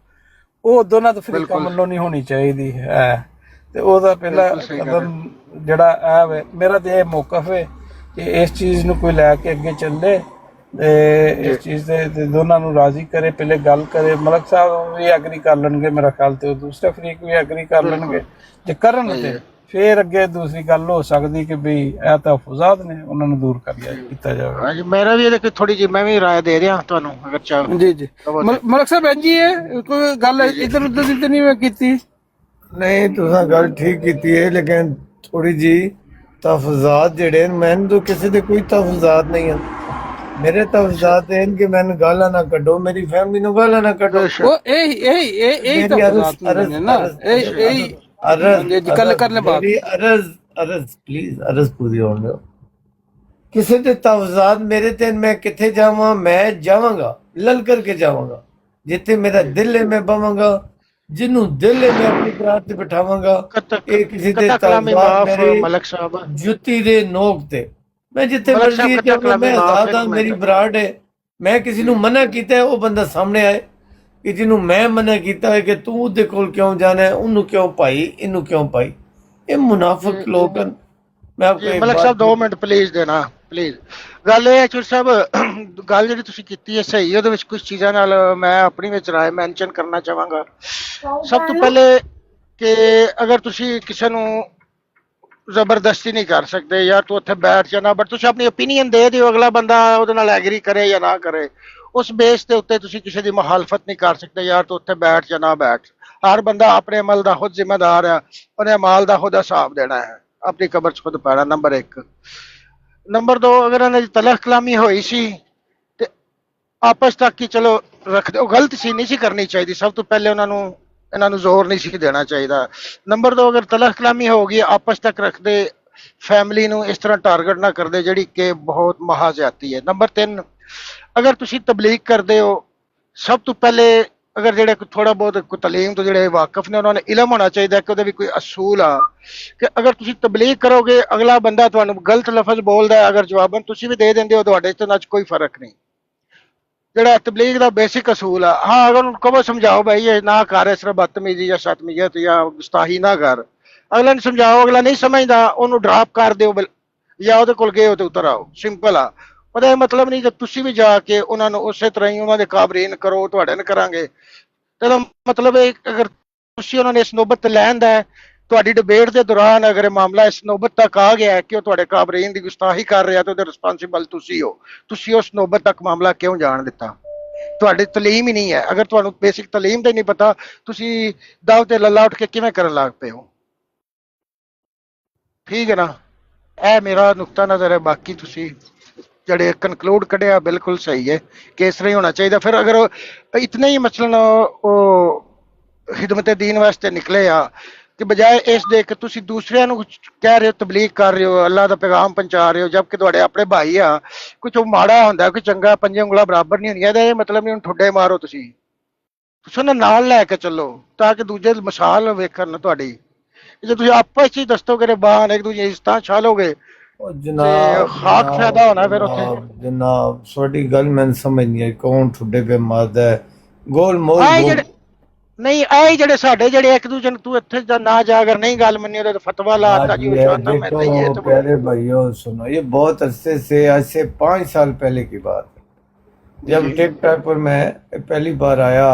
ਉਹ ਦੋਨਾਂ ਅਫਰੀਕਾ ਵੱਲੋਂ ਨਹੀਂ ਹੋਣੀ ਚਾਹੀਦੀ ਹੈ। ਤੇ ਉਹਦਾ ਪਹਿਲਾ ਕਦਮ ਜਿਹੜਾ ਹੈ ਮੇਰਾ ਤੇ ਇਹ ਮੌਕਫ ਹੈ ਕਿ ਇਸ ਚੀਜ਼ ਨੂੰ ਕੋਈ ਲੈ ਕੇ ਅੱਗੇ ਚੱਲੇ ਤੇ ਇਸ ਚੀਜ਼ ਤੇ ਦੋਨਾਂ ਨੂੰ ਰਾਜ਼ੀ ਕਰੇ, ਪਹਿਲੇ ਗੱਲ ਕਰੇ। ਮਲਕ ਸਾਹਿਬ ਵੀ ਐਗਰੀ ਕਰ ਲੈਣਗੇ ਮੇਰਾ ਖਿਆਲ, ਤੇ ਦੂਸਰੇ ਅਫਰੀਕ ਵੀ ਐਗਰੀ ਕਰ ਲੈਣਗੇ। ਜੇ ਕਰਨ ਤੇ ਫਿਰ ਅੱਗੇ ਦੂਸਰੀ ਗੱਲ ਹੋ ਸਕਦੀ ਕਿ ਵੀ ਇਹ ਤਹਫੁਜ਼ਾਤ ਨੇ ਉਹਨਾਂ ਨੂੰ ਦੂਰ ਕੀਤਾ ਜਾਵੇ। ਹਾਂਜੀ, ਮੇਰਾ ਵੀ ਇਹਦੇ ਥੋੜੀ ਜਿਹੀ ਮੈਂ ਵੀ ਰਾਏ ਦੇ ਰਿਹਾ ਤੁਹਾਨੂੰ ਅਗਰ ਚਾਹੋ। ਜੀ ਜੀ ਮਲਕ ਸਾਹਿਬ ਇੰਜੀ ਹੈ, ਕੋਈ ਗੱਲ ਇੱਧਰ ਉੱਧਰ ਦੀ ਤਾਂ ਨਹੀਂ ਮੈਂ ਕੀਤੀ? ਨਹੀਂ, ਤੁਸੀਂ ਗੱਲ ਠੀਕ ਕੀਤੀ ਹੈ, ਲੇਕਿਨ ਥੋੜੀ ਜੀ ਤਹਫੁਜ਼ਾਤ ਜਿਹੜੇ ਮੈਨੂੰ ਤਾਂ ਕਿਸੇ ਦੇ ਕੋਈ ਤਹਫੁਜ਼ਾਤ ਨਹੀਂ ਹਨ। ਮੇਰੇ ਤਹਫੁਜ਼ਾਤ ਹਨ ਕਿ ਮੈਨੂੰ ਗਾਲਾਂ ਨਾ ਕੱਢੋ, ਮੇਰੀ ਫੈਮਿਲੀ ਨੂੰ ਗਾਲਾਂ ਨਾ ਕੱਢੋ। ਉਹ ਇਹ ਤਹਫੁਜ਼ਾਤ ਨੇ ਨਾ, ਇਹ ਅਰਜ਼ ਪੂਰੀ ਹੋਣ ਦਿਓ। ਕਿਸੇ ਦੇ ਤਹਫੁਜ਼ਾਤ ਮੇਰੇ ਤੇ ਮੈਂ ਕਿੱਥੇ ਜਾਵਾਂ, ਮੈਂ ਜਾਵਾਂਗਾ ਲਲਕਰ ਕੇ ਜਾਵਾਂਗਾ, ਜਿੱਥੇ ਮੇਰਾ ਦਿਲ ਹੈ ਮੈਂ ਬਵਾਂਗਾ, ਜਿਹਨੂੰ ਦਿਲ ਹੈ ਮੈਂ ਆਪਣੀ ਬਰਾਤ ਤੇ ਬਿਠਾਵਾਂਗਾ। ਇਹ ਕਿਸੇ ਦੇ ਤਹਫੁਜ਼ਾਤ ਮੇਰੇ ਮਲਕ ਸਾਹਿਬ ਜੁੱਤੀ ਦੇ ਨੋਕ ਤੇ ਮੈਂ ਜਿੱਥੇ ਮਰਜ਼ੀ ਜਾਵਾਂ, ਮੈਂ ਆਜ਼ਾਦ ਹਾਂ, ਮੇਰੀ ਬਰਾਤ ਹੈ। ਮੈਂ ਕਿਸੇ ਨੂੰ ਮਨਾ ਕੀਤਾ ਉਹ ਬੰਦਾ ਸਾਹਮਣੇ ਆਏ ਕਿ ਜਿਹਨੂੰ ਮੈਂ ਮਨਾ ਕੀਤਾ ਹੈ ਕਿ ਤੂੰ ਉਹਦੇ ਕੋਲ ਕਿਉਂ ਜਾਣਾ ਹੈ, ਉਹਨੂੰ ਕਿਉਂ ਪਾਈ, ਇਹਨੂੰ ਕਿਉਂ ਪਾਈ। ਇਹ ਮੁਨਾਫਿਕ ਲੋਕ ਹਨ। ਮੈਂ ਮਲਕ ਸਾਹਿਬ 2 ਮਿੰਟ ਪਲੀਜ਼ ਦੇਣਾ ਪਲੀਜ਼। ਗੱਲ ਇਹ ਹੈ ਚੁਰ ਸਾਹਿਬ, ਗੱਲ ਜਿਹੜੀ ਤੁਸੀਂ ਕੀਤੀ ਹੈ ਸਹੀ, ਉਹਦੇ ਵਿੱਚ ਕੁਝ ਚੀਜ਼ਾਂ ਨਾਲ ਮੈਂ ਆਪਣੀ ਵਿੱਚ ਰਾਏ ਮੈਂਸ਼ਨ ਕਰਨਾ ਚਾਹਾਂਗਾ। ਸਭ ਤੋਂ ਪਹਿਲੇ ਕਿ ਅਗਰ ਤੁਸੀਂ ਕਿਸੇ ਨੂੰ ਜ਼ਬਰਦਸਤੀ ਨਹੀਂ ਕਰ ਸਕਦੇ, ਯਾਰ ਤੂੰ ਉੱਥੇ ਬੈਠ ਜਾਣਾ, ਬਟ ਤੁਸੀਂ ਆਪਣੀ ਓਪੀਨੀਅਨ ਦੇ ਦਿਓ, ਅਗਲਾ ਬੰਦਾ ਉਹਦੇ ਨਾਲ ਐਗਰੀ ਕਰੇ ਜਾਂ ਨਾ ਕਰੇ, ਉਸ ਬੇਸ ਦੇ ਉੱਤੇ ਤੁਸੀਂ ਕਿਸੇ ਦੀ ਮੁਖਾਲਫਤ ਨਹੀਂ ਕਰ ਸਕਦੇ, ਯਾਰ ਤੂੰ ਉੱਥੇ ਬੈਠ ਜਾਂ ਨਾ ਬੈਠ। ਹਰ ਬੰਦਾ ਆਪਣੇ ਅਮਲ ਦਾ ਖੁਦ ਜ਼ਿੰਮੇਦਾਰ ਹੈ, ਉਹਨੇ ਅਮਾਲ ਦਾ ਖੁਦ ਹਿਸਾਬ ਦੇਣਾ ਹੈ, ਆਪਣੀ ਕਬਰ 'ਚ ਖੁਦ ਪੈਣਾ। ਨੰਬਰ 1। ਨੰਬਰ 2 ਅਗਰ ਇਹਨਾਂ ਦੀ ਤਲਖ ਕਲਾਮੀ ਹੋਈ ਸੀ ਤੇ ਆਪਸ ਤੱਕ ਹੀ ਚਲੋ ਰੱਖਦੇ, ਉਹ ਗਲਤ ਸੀ, ਨਹੀਂ ਸੀ ਕਰਨੀ ਚਾਹੀਦੀ। ਸਭ ਤੋਂ ਪਹਿਲੇ ਇਹਨਾਂ ਨੂੰ ਜ਼ੋਰ ਨਹੀਂ ਸੀ ਦੇਣਾ ਚਾਹੀਦਾ। ਨੰਬਰ 2 ਅਗਰ ਤਲਖ ਕਲਾਮੀ ਹੋ ਗਈ, ਆਪਸ ਤੱਕ ਰੱਖਦੇ, ਫੈਮਿਲੀ ਨੂੰ ਇਸ ਤਰ੍ਹਾਂ ਟਾਰਗੇਟ ਨਾ ਕਰਦੇ ਜਿਹੜੀ ਕਿ ਬਹੁਤ ਮਹਾ ਜ਼ਿਆਦਤੀ ਹੈ। ਨੰਬਰ 3 ਅਗਰ ਤੁਸੀਂ ਤਬਲੀਗ ਕਰਦੇ ਹੋ, ਸਭ ਤੋਂ ਪਹਿਲੇ ਅਗਰ ਜਿਹੜੇ ਥੋੜਾ ਬਹੁਤ ਤਾਲੀਮ ਤੋਂ ਜਿਹੜੇ ਵਾਕਿਫ ਨੇ ਉਹਨਾਂ ਨੇ ਇਲਮ ਹੋਣਾ ਚਾਹੀਦਾ ਕਿ ਉਹਦਾ ਵੀ ਕੋਈ ਅਸੂਲ ਆ ਕਿ ਅਗਰ ਤੁਸੀਂ ਤਬਲੀਗ ਕਰੋਗੇ, ਅਗਲਾ ਬੰਦਾ ਤੁਹਾਨੂੰ ਗਲਤ ਲਫ਼ਜ਼ ਬੋਲਦਾ ਹੈ, ਅਗਰ ਜਵਾਬਨ ਤੁਸੀਂ ਵੀ ਦੇ ਦਿੰਦੇ ਹੋ, ਤੁਹਾਡੇ ਚ ਨਾਲ ਕੋਈ ਫਰਕ ਨਹੀਂ। ਜਿਹੜਾ ਤਬਲੀਗ ਦਾ ਬੇਸਿਕ ਅਸੂਲ ਆ, ਹਾਂ ਅਗਰ ਉਹਨੂੰ ਕਹੋ ਸਮਝਾਓ ਭਾਈ ਇਹ ਨਾ ਕਰ, ਇਸ ਤਰ੍ਹਾਂ ਬਦਤਮੀਜ਼ੀ ਜਾਂ ਸ਼ਤਮੀਅਤ ਜਾਂ ਗੁਸਤਾਹੀ ਨਾ ਕਰ, ਅਗਲੇ ਨੂੰ ਸਮਝਾਓ, ਅਗਲਾ ਨਹੀਂ ਸਮਝਦਾ ਉਹਨੂੰ ਡਰਾਪ ਕਰ ਦਿਓ ਜਾਂ ਉਹਦੇ ਕੋਲ ਗਏ ਹੋ ਤੇ ਉਤਰ ਆਓ, ਸਿੰਪਲ ਆ। ਉਹਦਾ ਇਹ ਮਤਲਬ ਨਹੀਂ ਕਿ ਤੁਸੀਂ ਵੀ ਜਾ ਕੇ ਉਹਨਾਂ ਨੂੰ ਉਸੇ ਤਰ੍ਹਾਂ ਹੀ ਉਹਨਾਂ ਦੇ ਕਾਬਰੀਨ ਕਰੋ, ਤੁਹਾਡੇ ਨਾਲ ਕਰਾਂਗੇ। ਇਹਦਾ ਮਤਲਬ ਹੈ ਅਗਰ ਤੁਸੀਂ ਉਹਨਾਂ ਨੇ ਇਸ ਨੌਬਤ ਤੇ ਲੈਣ ਦਾ ਹੈ, ਤੁਹਾਡੀ ਡਿਬੇਟ ਦੇ ਦੌਰਾਨ ਅਗਰ ਇਹ ਮਾਮਲਾ ਇਸ ਨੌਬਤ ਤੱਕ ਆ ਗਿਆ ਕਿ ਉਹ ਤੁਹਾਡੇ ਕਾਬਰੀਨ ਦੀ ਗੁਸਤਾਹੀ ਕਰ ਰਿਹਾ ਤੇ ਉਹਦੇ ਰਿਸਪਾਂਸਿਬਲ ਤੁਸੀਂ ਹੋ, ਤੁਸੀਂ ਉਸ ਨੌਬਤ ਤੱਕ ਮਾਮਲਾ ਕਿਉਂ ਜਾਣ ਦਿੱਤਾ? ਤੁਹਾਡੀ ਤਾਲੀਮ ਹੀ ਨਹੀਂ ਹੈ। ਅਗਰ ਤੁਹਾਨੂੰ ਬੇਸਿਕ ਤਾਲੀਮ ਦਾ ਹੀ ਨਹੀਂ ਪਤਾ, ਤੁਸੀਂ ਦਾਵਤ ਲੱਲਾ ਉੱਠ ਕੇ ਕਿਵੇਂ ਕਰਨ ਲੱਗ ਪਏ ਹੋ? ਠੀਕ ਹੈ ਨਾ, ਇਹ ਮੇਰਾ ਨੁਕਤਾ ਨਜ਼ਰ ਹੈ। ਬਾਕੀ ਤੁਸੀਂ ਜਿਹੜੇ ਕਨਕਲੂਡ ਕੱਢਿਆ ਬਿਲਕੁਲ ਸਹੀ ਹੈ ਕਿ ਇਸ ਤਰ੍ਹਾਂ ਹੀ ਹੋਣਾ ਚਾਹੀਦਾ। ਫਿਰ ਅਗਰ ਇਤਨੇ ਹੀ ਮਸਲਨ ਉਹ ਖਿਦਮਤ ਦੀਨ ਵਾਸਤੇ ਨਿਕਲੇ ਆ ਕਿ ਬਜਾਏ ਇਸ ਦੇ ਕਿ ਤੁਸੀਂ ਦੂਸਰਿਆਂ ਨੂੰ ਕਹਿ ਰਹੇ ਹੋ, ਤਬਲੀਗ ਕਰ ਰਹੇ ਹੋ, ਅੱਲਾਹ ਦਾ ਪੈਗਾਮ ਪਹੁੰਚਾ ਰਹੇ ਹੋ, ਜਦਕਿ ਤੁਹਾਡੇ ਆਪਣੇ ਭਾਈ ਆ, ਕੁਝ ਉਹ ਮਾੜਾ ਹੁੰਦਾ, ਕੋਈ ਚੰਗਾ, 5 ਉਂਗਲਾਂ ਬਰਾਬਰ ਨਹੀਂ ਹੁੰਦੀਆਂ। ਇਹਦਾ ਇਹ ਮਤਲਬ ਨਹੀਂ ਹੁਣ ਠੁੱਡੇ ਮਾਰੋ, ਤੁਸੀਂ ਉਹਨਾਂ ਨਾਲ ਲੈ ਕੇ ਚੱਲੋ ਤਾਂ ਕਿ ਦੂਜੇ ਮਿਸਾਲ ਵੇਖਣ ਤੁਹਾਡੀ। ਜੇ ਤੁਸੀਂ ਆਪਸ ਚ ਹੀ ਦਸਤੋਗੇ ਬਾਹਰ ਇੱਕ ਦੂਜੇ ਇੱਜ਼ਤਾਂ ਛਾਲੋਗੇ ਜਨਾਬ ਖਾਕ ਫਾਇਦਾ ਹੋਣਾ ਫਿਰ ਉੱਥੇ। ਜਨਾਬ ਤੁਹਾਡੀ ਗੱਲ ਮੈਨੂੰ ਸਮਝ ਨਹੀਂ ਆਈ, ਕੌਣ ਠੁੱਡੇ ਪੇ ਮਾਰਦਾ ਹੈ? ਗੋਲ ਮੋਲ ਨਹੀਂ, ਆਏ ਜਿਹੜੇ ਸਾਡੇ ਜਿਹੜੇ ਇੱਕ ਦੂਜੇ ਨੂੰ ਤੂੰ ਇੱਥੇ ਨਾ ਜਾ ਅਗਰ नहीं गल मनी ਉਹਦਾ फतवा लाता जी। देखो प्यारे भाइयों सुनो, ये बहुत अरसे से, आज से 5 साल पहले की बात है, जब टिकटॉक पर मैं पहली बार आया।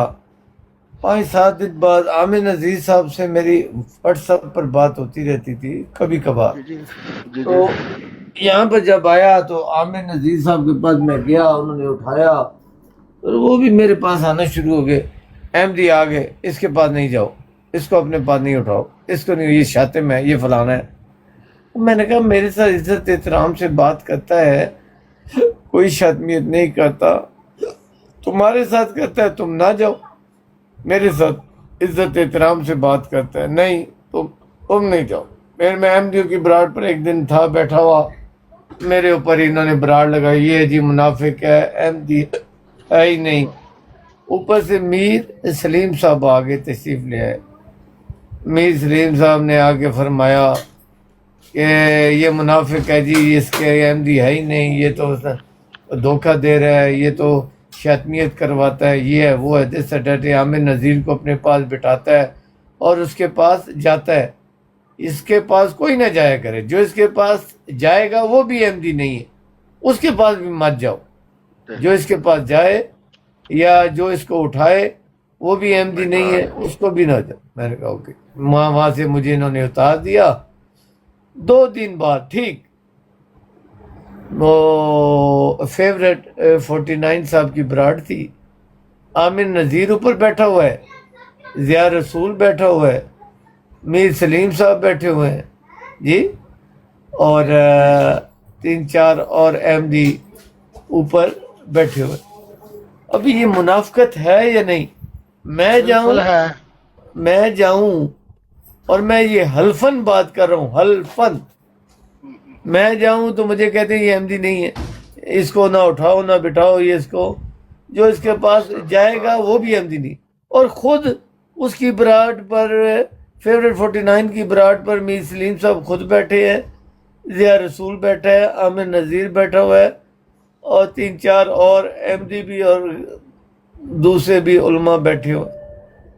5-7 दिन बाद आमिर नज़ीर साहब से मेरी व्हाट्सएप पर बात होती रहती थी कभी कभार। तो यहाँ पर जब आया तो आमिर नज़ीर साहब के पास मैं गया, उन्होंने उठाया और वो भी मेरे पास आना शुरू हो गए। अहमदी आ गए, इसके पास नहीं जाओ, इसको अपने पास नहीं उठाओ, इसको नहीं, ये शातिम है, ये फलाना है। मैंने कहा मेरे साथ इज्जत एहतराम से बात करता है, कोई शातमियत नहीं करता, तुम्हारे साथ करता है, तुम ना जाओ। मेरे साथ इज्जत एहतराम से बात करता है, नहीं तुम नहीं जाओ। फिर मैं अहमदियों की बराड़ पर एक दिन था बैठा हुआ, मेरे ऊपर इन्होंने बराड़ लगाई, ये जी मुनाफिक है, अहमदी है ही नहीं। ऊपर से मीर सलीम साहब आगे तशरीफ ले आए। मीर सलीम साहब ने आके फरमाया कि ये मुनाफिक है जी, इसके अहमदी है ही नहीं, ये तो धोखा दे रहा है, ये तो शातमियत करवाता है, ये है वो है। दिस डटे आमिर नज़ीर को अपने पास बिठाता है और उसके पास जाता है। इसके पास कोई ना जाया करे, जो इसके पास जाएगा वो भी अहमदी नहीं है, उसके पास भी मत जाओ। जो इसके पास जाए या जो इसको उठाए वो भी अहमदी नहीं है, उसको भी ना जाओ। मैंने कहा ओके। वहाँ से मुझे इन्होंने उतार दिया। 2 दिन बाद ठीक वो फेवरेट 49 साहब की बराड़ थी, आमिर नज़ीर ऊपर बैठा हुआ है, ज़िया रसूल बैठा हुआ है, मीर सलीम साहब बैठे हुए हैं जी, और 3-4 और अहमदी ऊपर बैठे हुए। अभी ये मुनाफिकत है या नहीं? मैं जाऊं और मैं ये हल्फन बात कर रहा हूँ, हल्फन मैं जाऊं तो मुझे कहते हैं ये अहमदी नहीं है, इसको ना उठाओ ना बिठाओ, ये इसको, जो इसके पास जाएगा वो भी अहमदी नहीं। और खुद उसकी बरात पर फेवरेट 49 की बरात पर मीर सलीम साहब खुद बैठे हैं, ज़िया रसूल बैठा है, आमिर नज़ीर बैठा हुआ है और 3-4 और अहमदी भी और दूसरे भी उलमा बैठे हुए।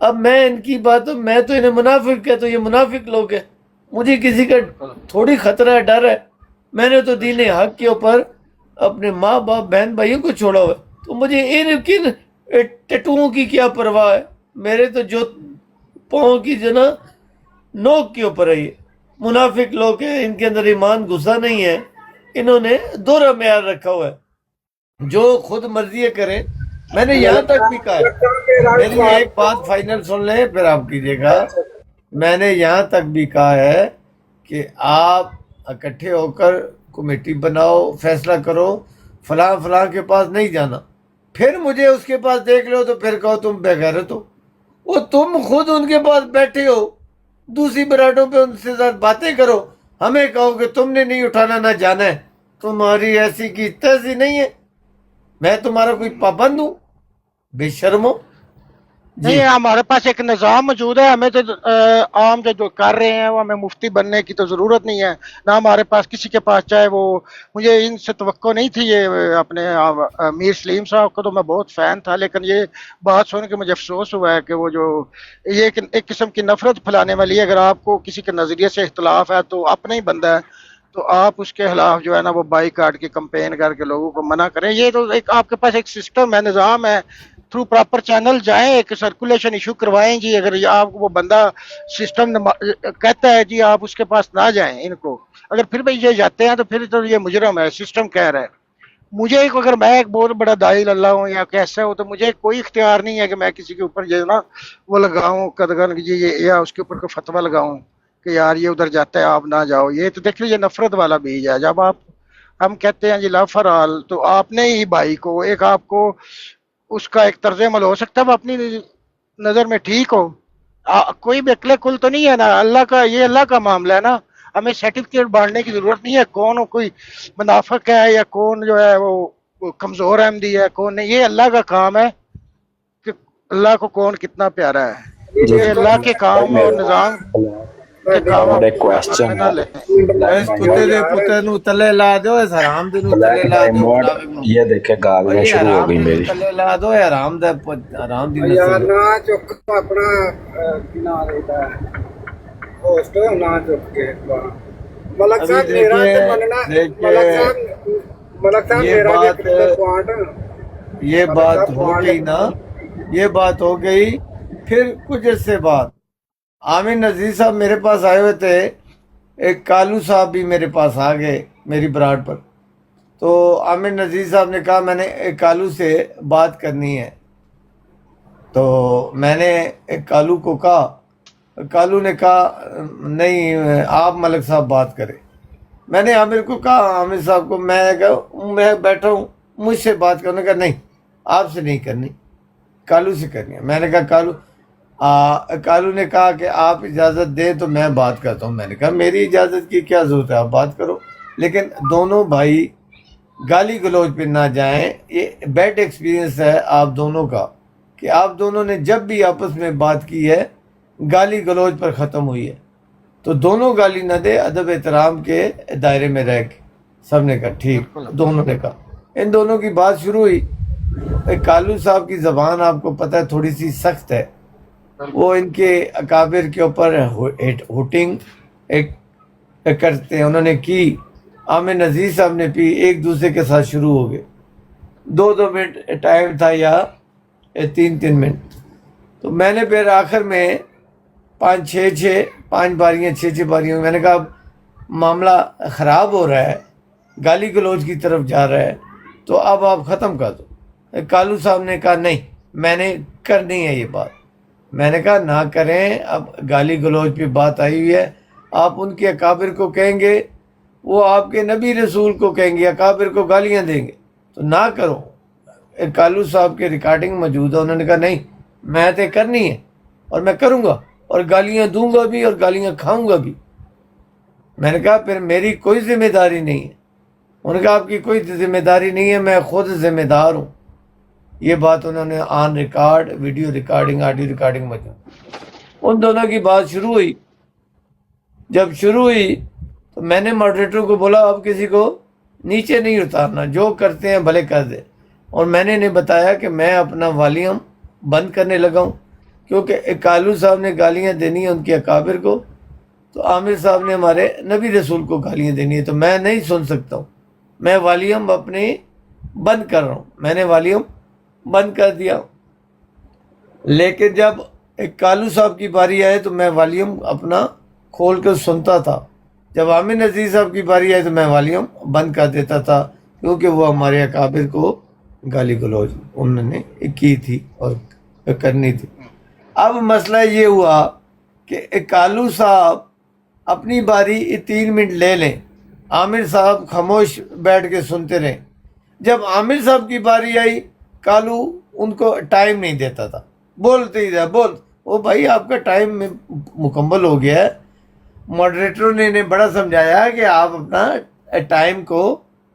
अब मैं इनकी बात, मैं तो इन्हें मुनाफिक कहता हूँ, ये मुनाफिक लोग हैं, मुझे किसी का थोड़ी खतरा है, डर है। मैंने तो दीन हक के ऊपर अपने माँ बाप बहन भाइयों को छोड़ा हुआ है, तो मुझे इन किन टैटुओं की क्या परवाह है? मेरे तो जो पाँव की जो ना नोक के ऊपर है। ये मुनाफिक लोग हैं, इनके अंदर ईमान घुसा नहीं है, इन्होंने दोहरा मेयार रखा हुआ है, जो खुद मर्जी करे। मैंने यहाँ तक भी कहा है, मेरी एक बात फाइनल सुन लें फिर आप कीजिएगा। मैंने यहाँ तक भी कहा है कि आप इकट्ठे होकर कमेटी बनाओ, फैसला करो, फलां फलां के पास नहीं जाना। फिर मुझे उसके पास देख लो तो फिर कहो तुम बेगैरत हो। वो तुम खुद उनके पास बैठे हो, दूसरी बराडों पे उनसे साथ बातें करो, हमें कहो कि तुमने नहीं उठाना ना जाना है। तुम्हारी ऐसी की तैसी नहीं है, मैं तुम्हारा कोई पाबंद हूँ? बेशर्मो। नहीं, हमारे पास एक निज़ाम मौजूद है, हमें तो आम जो कर रहे हैं वो हमें मुफ्ती बनने की तो ज़रूरत नहीं है ना। हमारे पास किसी के पास, चाहे वो, मुझे इनसे तवक्को नहीं थी, ये अपने मीर सलीम साहब को तो मैं बहुत फ़ैन था, लेकिन ये बात सुन के मुझे अफसोस हुआ है कि वो जो ये एक किस्म की नफ़रत फैलाने वाली है। अगर आपको किसी के नज़रिए से इख्तलाफ है तो अपना ही बंदा है, तो आप उसके खिलाफ जो है ना वो बाईकाट की कंपेन करके लोगों को मना करें। ये तो एक आपके पास एक सिस्टम है, निज़ाम है, थ्रू प्रॉपर चैनल जाएं, एक सर्कुलेशन इशू करवाएं जी। अगर आप वो बंदा सिस्टम कहता है जी आप उसके पास ना जाएं इनको, अगर फिर भी ये जाते हैं तो फिर तो ये मुजरम है, सिस्टम कह रहा है। मुझे एक, अगर मैं एक बहुत बड़ा दाई अल्लाह हूँ या कैसा हो, तो मुझे कोई इख्तियार नहीं है कि मैं किसी के ऊपर जो ना वो लगाऊं कदगन जी, ये या उसके ऊपर कोई फतवा लगाऊं कि यार ये उधर जाता है आप ना जाओ। ये तो देख लीजिए नफरत वाला बीज है। जब आप, हम कहते हैं जी ला फराल, तो आपने ही भाई को, एक आपको उसका एक तर्ज अमल हो सकता है वो अपनी नज़र में ठीक हो, कोई भी अकले कुल तो नहीं है ना। अल्लाह का, ये अल्लाह का मामला है ना, हमें सर्टिफिकेट बांटने की जरूरत नहीं है, कौन कोई मुनाफिक है या कौन जो है वो कमजोर अहमदी है, कौन नहीं। ये अल्लाह का काम है कि अल्लाह को कौन कितना प्यारा है। ये अल्लाह के काम और निज़ाम के काम क्वेश्चन ना ले। इस कुत्ते दे पुत्ते नू तले ला दो, इस हराम दे नू तले ला दो। ये देखे गालियां शुरू हो गई मेरी। तले ला दो, हराम दी यार नस्ल। ना चुक अपना की ना रहता है होस्ट ना चुक के मलक अभी साहब मेरा देखिए- तो मनना, देखिए, मलक साहब ये मेरा बात- पॉइंट ये बात हो गई ना, ये बात हो गई। फिर कुछ अरसे बाद आमिर नज़ीर साहब मेरे पास आए हुए थे, एक कालू साहब भी मेरे पास आ गए मेरी बराड पर। तो आमिर नज़ीर साहब ने कहा मैंने एक कालू से बात करनी है। तो मैंने एक कालू को कहा, कालू ने कहा नहीं आप मलिक साहब बात करें। मैंने आमिर को कहा, आमिर साहब को, मैं बैठा हूँ मुझसे बात करने का, नहीं आपसे नहीं करनी, कालू से करनी है। मैंने कहा कालू ने कहा कि आप इजाज़त दें तो मैं बात करता हूँ। मैंने कहा मेरी इजाज़त की क्या ज़रूरत है, आप बात करो, लेकिन दोनों भाई गाली गलौज पे ना जाएं। ये बैड एक्सपीरियंस है आप दोनों का कि आप दोनों ने जब भी आपस में बात की है गाली गलौज पर ख़त्म हुई है। तो दोनों गाली न दे, अदब एहतराम के दायरे में रह के। सब ने कहा ठीक, दोनों ने कहा। इन दोनों की बात शुरू हुई। कालू साहब की ज़बान आपको पता है थोड़ी सी सख्त है, वो इनके अकाबिर के ऊपर हुटिंग एक करते हैं, उन्होंने की। आमिर नज़ीर साहब ने पी, एक दूसरे के साथ शुरू हो गए। 2-2 मिनट टाइम था या 3-3 मिनट। तो मैंने फिर आखिर में 5 बारियाँ 6 बारियाँ, मैंने कहा अब मामला ख़राब हो रहा है, गाली गलौज की तरफ जा रहा है, तो अब आप ख़त्म कर दो। कालू साहब ने कहा नहीं मैंने करनी है ये बात। मैंने कहा ना करें, अब गाली गलौज पे बात आई हुई है, आप उनके अकाबिर को कहेंगे, वो आपके नबी रसूल को कहेंगे, अकाबिर को गालियां देंगे, तो ना करो। एक कालू साहब के रिकॉर्डिंग मौजूद है, उन्होंने कहा नहीं मैं तो करनी है और मैं करूँगा और गालियाँ दूंगा भी और गालियाँ खाऊंगा भी। मैंने कहा फिर मेरी कोई जिम्मेदारी नहीं है। उन्होंने कहा आपकी कोई जिम्मेदारी नहीं है, मैं खुद जिम्मेदार हूँ। ये बात उन्होंने on record, video recording, audio recording मौजूद। उन दोनों की बात शुरू हुई। जब शुरू हुई तो मैंने मॉडरेटर को बोला अब किसी को नीचे नहीं उतारना, जो करते हैं भले कर दे। और मैंने इन्हें बताया कि मैं अपना वॉल्यूम बंद करने लगा हूँ, क्योंकि कालू साहब ने गालियाँ देनी है उनके अकाबिर को, तो आमिर साहब ने हमारे नबी रसूल को गालियाँ देनी है, तो मैं नहीं सुन सकता हूँ। मैं वॉल्यूम अपने बंद कर रहा हूँ। मैंने वॉल्यूम बंद कर दिया। लेकिन जब एक कालू साहब की बारी आए तो मैं वॉल्यूम अपना खोल कर सुनता था। जब आमिर नज़ीर साहब की बारी आई तो मैं वॉल्यूम बंद कर देता था, क्योंकि वो हमारे अकाबिर को गाली गलौज उन्होंने की थी और करनी थी। अब मसला ये हुआ कि कालू साहब अपनी बारी 3 मिनट ले लें आमिर साहब खामोश बैठ के सुनते रहे। जब आमिर साहब की बारी आई, कालू उनको टाइम नहीं देता था, बोलते ही था बोल। ओ भाई आपका टाइम मुकम्मल हो गया है। मॉडरेटरों ने इन्हें बड़ा समझाया कि आप अपना टाइम को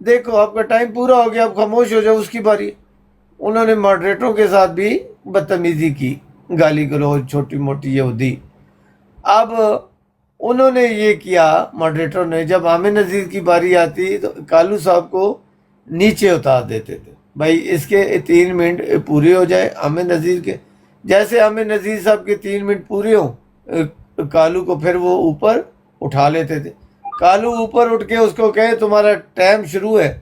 देखो, आपका टाइम पूरा हो गया, आप खामोश हो जाओ, उसकी बारी। उन्होंने मॉडरेटरों के साथ भी बदतमीजी की, गाली गलौज, छोटी मोटी यहूदी। अब उन्होंने ये किया मॉडरेटर ने, जब आमिर नज़ीर की बारी आती तो कालू साहब को नीचे उतार देते थे, भाई इसके 3 मिनट पूरे हो जाए आमिर नज़ीर के। जैसे आमिर नज़ीर साहब के 3 मिनट पूरे हों, कालू को फिर वो ऊपर उठा लेते थे। कालू ऊपर उठ के उसको कहे तुम्हारा टाइम शुरू है,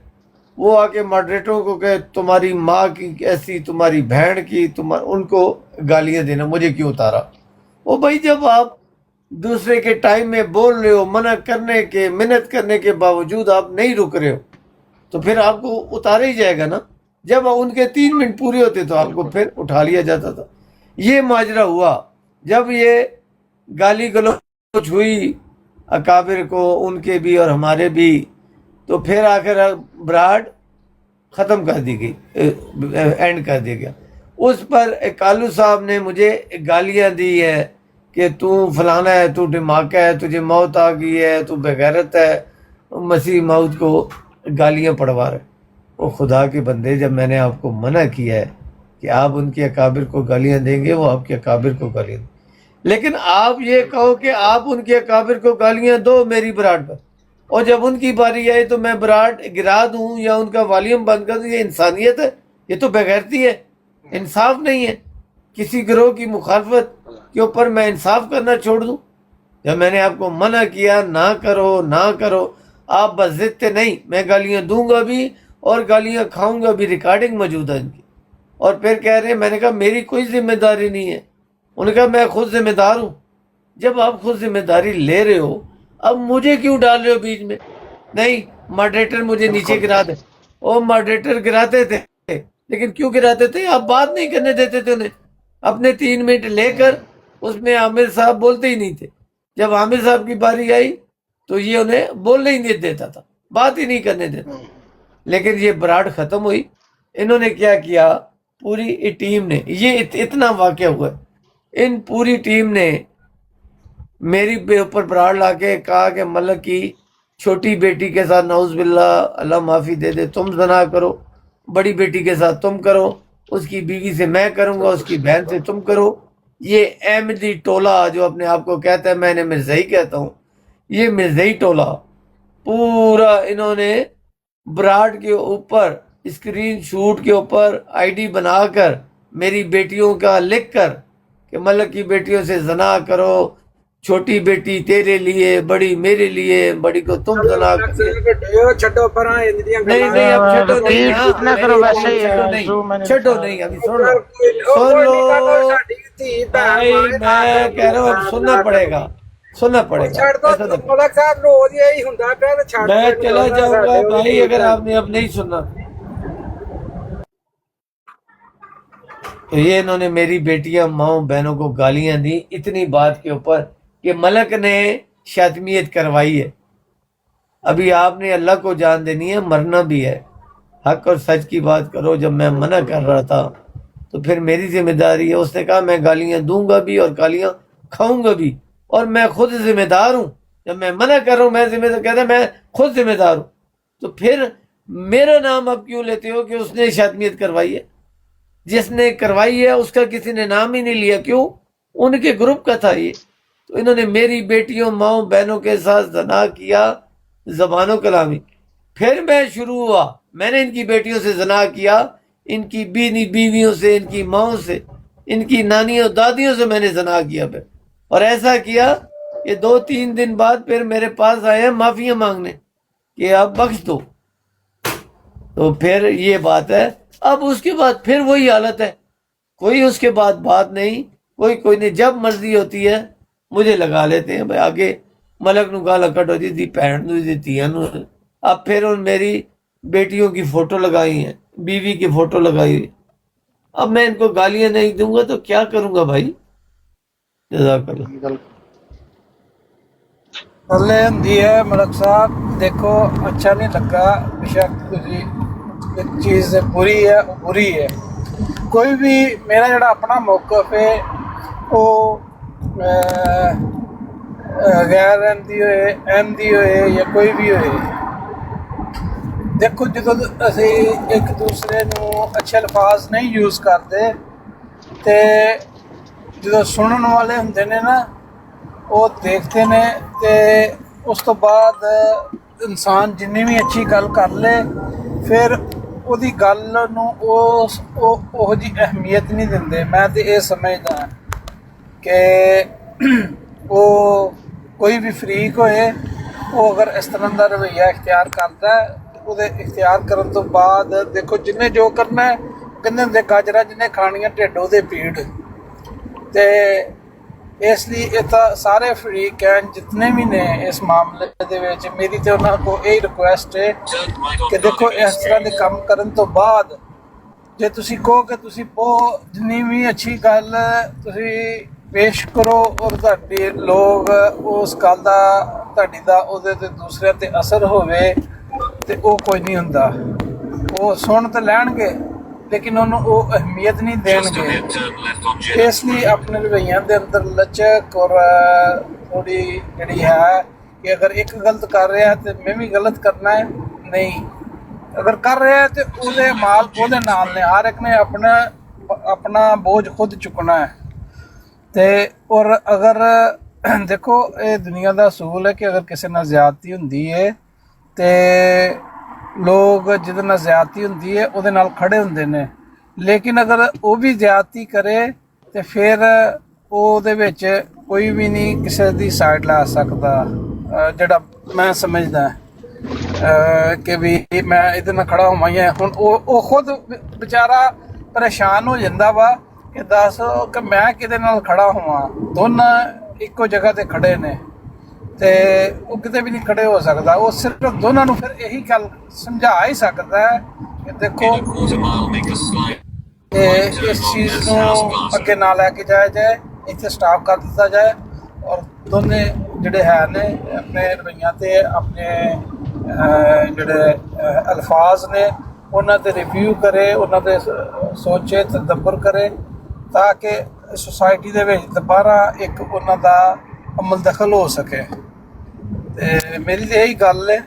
वो आके मॉडरेटरों को कहे तुम्हारी माँ की ऐसी, तुम्हारी बहन की, उनको गालियाँ देना, मुझे क्यों उतारा। ओ भाई जब आप दूसरे के टाइम में बोल रहे हो, मना करने के, मिन्नत करने के बावजूद आप नहीं रुक रहे हो, तो फिर आपको उतारा ही जाएगा ना। जब उनके 3 मिनट पूरे होते तो आपको फिर उठा लिया जाता था। ये माजरा हुआ। जब ये गाली गलौज हुई अकाबिर को, उनके भी और हमारे भी, तो फिर आकर ब्राड ख़त्म कर दी गई, एंड कर दिया गया। उस पर कालू साहब ने मुझे गालियाँ दी है कि तू फलाना है, तू धमाका है, तुझे मौत आ गई है, तू बेगैरत है, मसीह मौत को गालियाँ पढ़वा रहे। वो खुदा के बंदे, जब मैंने आपको मना किया है कि आप उनके अकाबिर को गालियाँ देंगे, वो आपके अकाबिर को गालियाँ देंगे, लेकिन आप ये कहो कि आप उनके अकाबिर को गालियाँ दो मेरी ब्राड पर, और जब उनकी बारी आए तो मैं ब्राड गिरा दूँ या उनका वॉल्यूम बंद कर दूँ, ये इंसानियत है? ये तो बेगैरती है, इंसाफ नहीं है। किसी गिरोह की मुखालफत के ऊपर मैं इंसाफ करना छोड़ दूँ? जब मैंने आपको मना किया ना करो ना करो, आप बस जिद थे नहीं, मैं गालियाँ दूंगा भी और गालियाँ खाऊंगा भी, रिकॉर्डिंग मौजूद है इनकी। और फिर कह रहे हैं, मैंने कहा मेरी कोई जिम्मेदारी नहीं है। उन्होंने कहा मैं खुद जिम्मेदार हूँ। जब आप खुद जिम्मेदारी ले रहे हो, अब मुझे क्यों डाल रहे हो बीच में? नहीं, मॉडरेटर मुझे नीचे गिरा दे। वो मॉडरेटर गिराते थे, लेकिन क्यों गिराते थे? आप बात नहीं करने देते थे उन्हें। अपने 3 मिनट लेकर उसमें आमिर साहब बोलते ही नहीं थे। जब आमिर साहब की बारी आई तो ये उन्हें बोलने ही नहीं देता था, बात ही नहीं करने देता। लेकिन ये ब्राड ख़त्म हुई। इन्होंने क्या किया, पूरी टीम ने, ये इतना वाक़या हुआ, इन पूरी टीम ने मेरी ऊपर ब्राड ला के कहा कि मलक की छोटी बेटी के साथ नाउज़ बिल्लाह, अल्लाह माफ़ी दे दे, तुम ज़ना करो, बड़ी बेटी के साथ तुम करो, उसकी बीवी से मैं करूँगा, उसकी बहन से तुम करो। ये अहमदी टोला जो अपने आप को कहता है, मैंने मिर्ज़ाई कहता हूँ, ये मिर्ज़ाई टोला पूरा इन्होंने ब्राड के ऊपर स्क्रीन शूट के ऊपर आईडी बनाकर मेरी बेटियों का लिख कर कि मलक की बेटियों से जना करो, छोटी बेटी तेरे लिए, बड़ी मेरे लिए, बड़ी को तुम जना करो। छड्डो परा इंदियां नहीं नहीं, अब छड्डो नहीं, हाँ, इतना करो, वैसे ही है, नहीं, जो मैंने छड्डो नहीं, अभी सुन लो, सुन लो भाई, मैं कह रहा हूँ अब सुनना पड़ेगा, सुनना पड़ेगा। ऐसा तो मलक साहब रोज यही ਹੁੰਦਾ ਪਿਆ ਤੇ ਛੱਡ मैं चला जाऊंगा भाई अगर आपने अब नहीं सुनना। तो ये इन्होंने मेरी बेटियां, माओ बहनों को गालियां दी इतनी बात के ऊपर कि मलक ने शातमियत करवाई है। अभी आपने अल्लाह को जान देनी है, मरना भी है। हक और सच की बात करो। जब मैं मना कर रहा था तो फिर मेरी जिम्मेदारी है। उसने कहा मैं गालियां दूंगा भी और गालियां खाऊंगा भी, और मैं खुद जिम्मेदार हूँ। जब मैं मना कर रहा हूँ, मैं जिम्मेदार, कहता मैं खुद जिम्मेदार हूँ, तो फिर मेरा नाम आप क्यों लेते हो कि उसने शातमियत करवाई है? जिसने करवाई है उसका किसी ने नाम ही नहीं लिया, क्यों? उनके ग्रुप का था ये। तो इन्होंने मेरी बेटियों, माओ बहनों के साथ ज़ना किया, ज़बानो कलामी। फिर मैं शुरू हुआ, मैंने इनकी बेटियों से ज़ना किया, इनकी बीवियों से, इनकी माओ से, इनकी नानियों दादियों से मैंने ज़ना किया। फिर और ऐसा किया कि 2-3 दिन बाद फिर मेरे पास आए हैं माफिया मांगने कि आप बख्श दो। तो फिर ये बात है। अब उसके बाद फिर वही हालत है, कोई उसके बाद बात नहीं, कोई नहीं। जब मर्जी होती है मुझे लगा लेते हैं भाई, आगे मलक नू गाला कट होती थी, भैन नू दी, धीआं नू। अब फिर उन मेरी बेटियों की फोटो लगाई है, बीवी की फोटो लगाई है। अब मैं इनको गालियां नहीं दूंगा तो क्या करूंगा भाई? जज़ाकल्लाह। ਥੱਲੇ ਹੁੰਦੀ ਹੈ ਮਲਕ ਸਾਹਿਬ, ਦੇਖੋ ਅੱਛਾ ਨਹੀਂ ਲੱਗਾ, ਬੇਸ਼ੱਕ ਤੁਸੀਂ ਇੱਕ ਚੀਜ਼ ਬੁਰੀ ਹੈ ਉਹ ਬੁਰੀ ਹੈ। ਕੋਈ ਵੀ ਮੇਰਾ ਜਿਹੜਾ ਆਪਣਾ ਮੌਕਫ ਹੈ ਉਹ ਗੈਰ ਅਹਿਮਦੀ ਹੋਏ, ਅਹਿਮਦੀ ਹੋਏ ਜਾਂ ਕੋਈ ਵੀ ਹੋਏ, ਦੇਖੋ ਜਦੋਂ ਅਸੀਂ ਇੱਕ ਦੂਸਰੇ ਨੂੰ ਅੱਛੇ ਅਲਫਾਜ਼ ਨਹੀਂ ਯੂਜ਼ ਕਰਦੇ ਤੇ ਜਦੋਂ ਸੁਣਨ ਵਾਲੇ ਹੁੰਦੇ ਨੇ ਨਾ ਉਹ ਦੇਖਦੇ ਨੇ ਤੇ ਉਸ ਤੋਂ ਬਾਅਦ ਇਨਸਾਨ ਜਿੰਨੀ ਵੀ ਅੱਛੀ ਗੱਲ ਕਰ ਲੇ ਫਿਰ ਉਹਦੀ ਗੱਲ ਨੂੰ ਉਹੋ ਜਿਹੀ ਅਹਿਮੀਅਤ ਨਹੀਂ ਦਿੰਦੇ। ਮੈਂ ਤੇ ਇਹ ਸਮਝਦਾ ਕਿ ਉਹ ਕੋਈ ਵੀ ਫਰੀਕ ਹੋਏ ਉਹ ਅਗਰ ਇਸ ਤਰ੍ਹਾਂ ਦਾ ਰਵੱਈਆ ਇਖਤਿਆਰ ਕਰਦਾ ਉਹਦੇ ਇਖਤਿਆਰ ਕਰਨ ਤੋਂ ਬਾਅਦ ਦੇਖੋ ਜਿੰਨੇ ਜੋ ਕਰਨਾ ਹੈ, ਕਹਿੰਦੇ ਹੁੰਦੇ ਗਾਜਰਾਂ ਜਿਹਨੇ ਖਾਣੀਆਂ ਢਿੱਡ ਉਹਦੇ ਪੀੜ। ਤੇ ਇਸ ਲਈ ਇਹ ਤਾਂ ਸਾਰੇ ਫਰੀਕ ਹੈ ਜਿਤਨੇ ਵੀ ਨੇ ਇਸ ਮਾਮਲੇ ਦੇ ਵਿੱਚ, ਮੇਰੀ ਤੇ ਉਹਨਾਂ ਕੋਲ ਇਹ ਰਿਕੁਐਸਟ ਹੈ ਕਿ ਦੇਖੋ ਇਸ ਤਰ੍ਹਾਂ ਦੇ ਕੰਮ ਕਰਨ ਤੋਂ ਬਾਅਦ ਜੇ ਤੁਸੀਂ ਕਹੋ ਕਿ ਤੁਸੀਂ ਬਹੁਤ ਜਿੰਨੀ ਵੀ ਅੱਛੀ ਗੱਲ ਤੁਸੀਂ ਪੇਸ਼ ਕਰੋ ਔਰ ਤੁਹਾਡੇ ਲੋਕ ਉਸ ਗੱਲ ਦਾ ਤੁਹਾਡੀ ਦਾ ਉਹਦੇ ਤੇ ਦੂਸਰਿਆਂ ਤੇ ਅਸਰ ਹੋਵੇ ਤੇ ਉਹ ਕੋਈ ਨਹੀਂ ਹੁੰਦਾ। ਉਹ ਸੁਣ ਤਾਂ ਲੈਣਗੇ ਲੇਕਿਨ ਉਹਨੂੰ ਉਹ ਅਹਿਮੀਅਤ ਨਹੀਂ ਦੇਣਗੇ। ਇਸ ਲਈ ਆਪਣੇ ਰਵੱਈਆਂ ਦੇ ਅੰਦਰ ਲਚਕ ਔਰ ਥੋੜੀ ਜਿਹੜੀ ਹੈ ਕਿ ਅਗਰ ਇੱਕ ਗਲਤ ਕਰ ਰਿਹਾ ਤੇ ਮੈਂ ਵੀ ਗਲਤ ਕਰਨਾ ਹੈ ਨਹੀਂ, ਅਗਰ ਕਰ ਰਿਹਾ ਤੇ ਉਹਦੇ ਮਾਲ ਉਹਦੇ ਨਾਲ ਨੇ, ਹਰ ਇੱਕ ਨੇ ਆਪਣਾ ਬੋਝ ਖੁਦ ਚੁੱਕਣਾ ਹੈ। ਤੇ ਔਰ ਅਗਰ ਦੇਖੋ ਇਹ ਦੁਨੀਆ ਦਾ ਅਸੂਲ ਹੈ ਕਿ ਅਗਰ ਕਿਸੇ ਨਾਲ ਜ਼ਿਆਦਤੀ ਹੁੰਦੀ ਹੈ ਤੇ ਲੋਕ ਜਿਹਦੇ ਨਾਲ ਜ਼ਿਆਦਤੀ ਹੁੰਦੀ ਹੈ ਉਹਦੇ ਨਾਲ ਖੜੇ ਹੁੰਦੇ ਨੇ, ਲੇਕਿਨ ਅਗਰ ਉਹ ਵੀ ਜ਼ਿਆਦਤੀ ਕਰੇ ਤੇ ਫਿਰ ਉਹਦੇ ਵਿੱਚ ਕੋਈ ਵੀ ਨਹੀਂ ਕਿਸੇ ਦੀ ਸਾਈਡ ਲਾ ਸਕਦਾ। ਜਿਹੜਾ ਮੈਂ ਸਮਝਦਾ ਕਿ ਵੀ ਮੈਂ ਇਹਦੇ ਨਾਲ ਖੜਾ ਹੋਵਾਂ ਜਾਂ ਹੁਣ ਉਹ ਖੁਦ ਵਿਚਾਰਾ ਪਰੇਸ਼ਾਨ ਹੋ ਜਾਂਦਾ ਵਾ ਕਿ ਦੱਸ ਕਿ ਮੈਂ ਕਿਹਦੇ ਨਾਲ ਖੜਾ ਹੋਵਾਂ। ਦੋਨਾਂ ਇੱਕੋ ਜਗ੍ਹਾ ਤੇ ਖੜੇ ਨੇ ਤੇ ਉਹ ਕਿਤੇ ਵੀ ਨਹੀਂ ਖੜੇ ਹੋ ਸਕਦਾ। ਉਹ ਸਿਰਫ ਦੋਨਾਂ ਨੂੰ ਫਿਰ ਇਹੀ ਗੱਲ ਸਮਝਾ ਹੀ ਸਕਦਾ ਹੈ ਕਿ ਦੇਖੋ ਇਸ ਚੀਜ਼ ਨੂੰ ਅੱਗੇ ਨਾ ਲੈ ਕੇ ਜਾਇਆ ਜਾਏ, ਇੱਥੇ ਸਟਾਪ ਕਰ ਦਿੱਤਾ ਜਾਏ ਔਰ ਦੋਨੇ ਜਿਹੜੇ ਹੈ ਨੇ ਆਪਣੇ ਰਵੱਈਆਂ ਤੇ ਆਪਣੇ ਜਿਹੜੇ ਅਲਫਾਜ਼ ਨੇ ਉਹਨਾਂ ਤੇ ਰਿਵਿਊ ਕਰੇ, ਉਹਨਾਂ ਤੇ ਸੋਚੇ ਤਦੱਬਰ ਕਰੇ ਤਾਂ ਕਿ ਸੁਸਾਇਟੀ ਦੇ ਵਿੱਚ ਦੁਬਾਰਾ ਇੱਕ ਉਹਨਾਂ ਦਾ ਅਮਲ ਦਖਲ ਹੋ ਸਕੇ। ਤੇ ਮੇਰੀ ਤਾਂ ਇਹੀ ਗੱਲ ਹੈ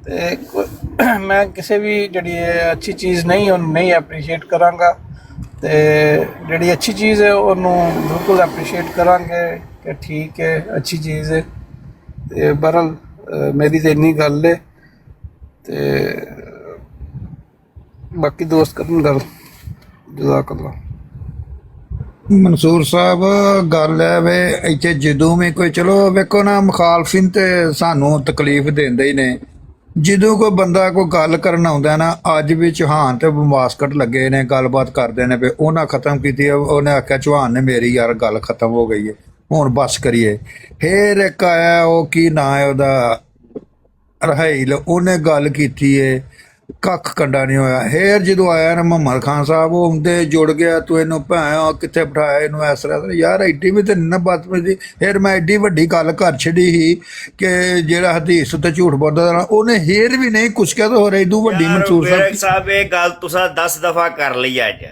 ਤੇ ਮੈਂ ਕਿਸੇ ਵੀ ਜਿਹੜੀ ਅੱਛੀ ਚੀਜ਼ ਨਹੀਂ ਉਹਨੂੰ ਨਹੀਂ ਐਪਰੀਸ਼ੀਏਟ ਕਰਾਂਗਾ ਤੇ ਜਿਹੜੀ ਅੱਛੀ ਚੀਜ਼ ਹੈ ਉਹਨੂੰ ਬਿਲਕੁਲ ਐਪਰੀਸ਼ੀਏਟ ਕਰਾਂਗੇ ਕਿ ਠੀਕ ਹੈ ਅੱਛੀ ਚੀਜ਼ ਹੈ। ਤੇ ਬਹਰਹਾਲ ਮੇਰੀ ਤਾਂ ਇੰਨੀ ਗੱਲ ਹੈ ਤੇ ਬਾਕੀ ਦੋਸਤ ਕਰਨ ਗੱਲ। ਜਜ਼ਾਕੱਲਾ। ਮਨਸੂਰ ਸਾਹਿਬ ਗੱਲ ਹੈ ਵੇ ਇੱਥੇ ਜਦੋਂ ਵੀ ਕੋਈ ਚਲੋ ਵੇਖੋ ਨਾ ਮੁਖਾਲਫਿਨ ਤੇ ਸਾਨੂੰ ਤਕਲੀਫ ਦਿੰਦੇ ਹੀ ਨੇ। ਜਦੋਂ ਕੋਈ ਬੰਦਾ ਕੋਈ ਗੱਲ ਕਰਨ ਆਉਂਦਾ ਨਾ, ਅੱਜ ਵੀ ਚੌਹਾਨ ਤੇ ਬਾਸਕਟ ਲੱਗੇ ਨੇ ਗੱਲਬਾਤ ਕਰਦੇ ਨੇ ਵੀ ਉਹਨਾਂ ਖਤਮ ਕੀਤੀ, ਉਹਨੇ ਆਖਿਆ ਚੌਹਾਨ ਨੇ ਮੇਰੀ ਯਾਰ ਗੱਲ ਖਤਮ ਹੋ ਗਈ ਹੈ ਹੁਣ ਬਸ ਕਰੀਏ। ਫੇਰ ਇੱਕ ਆਇਆ ਉਹ ਕੀ ਨਾਂ ਹੈ ਉਹਦਾ ਰਹਾਈਲ, ਉਹਨੇ ਗੱਲ ਕੀਤੀ ਹੈ ਕੱਖ ਕੰਡਾ ਨਹੀਂ ਹੋਇਆ। ਫੇਰ ਜਦੋਂ ਆਇਆ ਨਾ ਮੁਹੰਮਦ ਖਾਨ ਸਾਹਿਬ ਉਹ ਹੁੰਦੇ ਜੁੜ ਗਿਆ, ਤੂੰ ਇਹਨੂੰ ਭਾਂ ਕਿੱਥੇ ਬਿਠਾਇਆ ਇਹਨੂੰ ਇਸ ਤਰ੍ਹਾਂ ਯਾਰ ਐਡੀ ਵੀ ਤੇ ਨਾ ਬਦਤਮੀਜ਼ੀ। ਫਿਰ ਮੈਂ ਐਡੀ ਵੱਡੀ ਗੱਲ ਕਰ ਛੱਡੀ ਸੀ ਕਿ ਜਿਹੜਾ ਹਦੀਸ ਉੱਤੇ ਝੂਠ ਬੋਲਦਾ ਉਹਨੇ ਫੇਰ ਵੀ ਨਹੀਂ ਕੁਛ ਕਿਹਾ ਤਾਂ ਹੋਰ ਐਡੂ ਵੱਡੀ। ਮਨਸੂਰ ਸਾਹਿਬ ਇਹ ਗੱਲ ਤੁਸੀਂ 10 ਦਫਾ ਕਰ ਲਈ ਅੱਜ।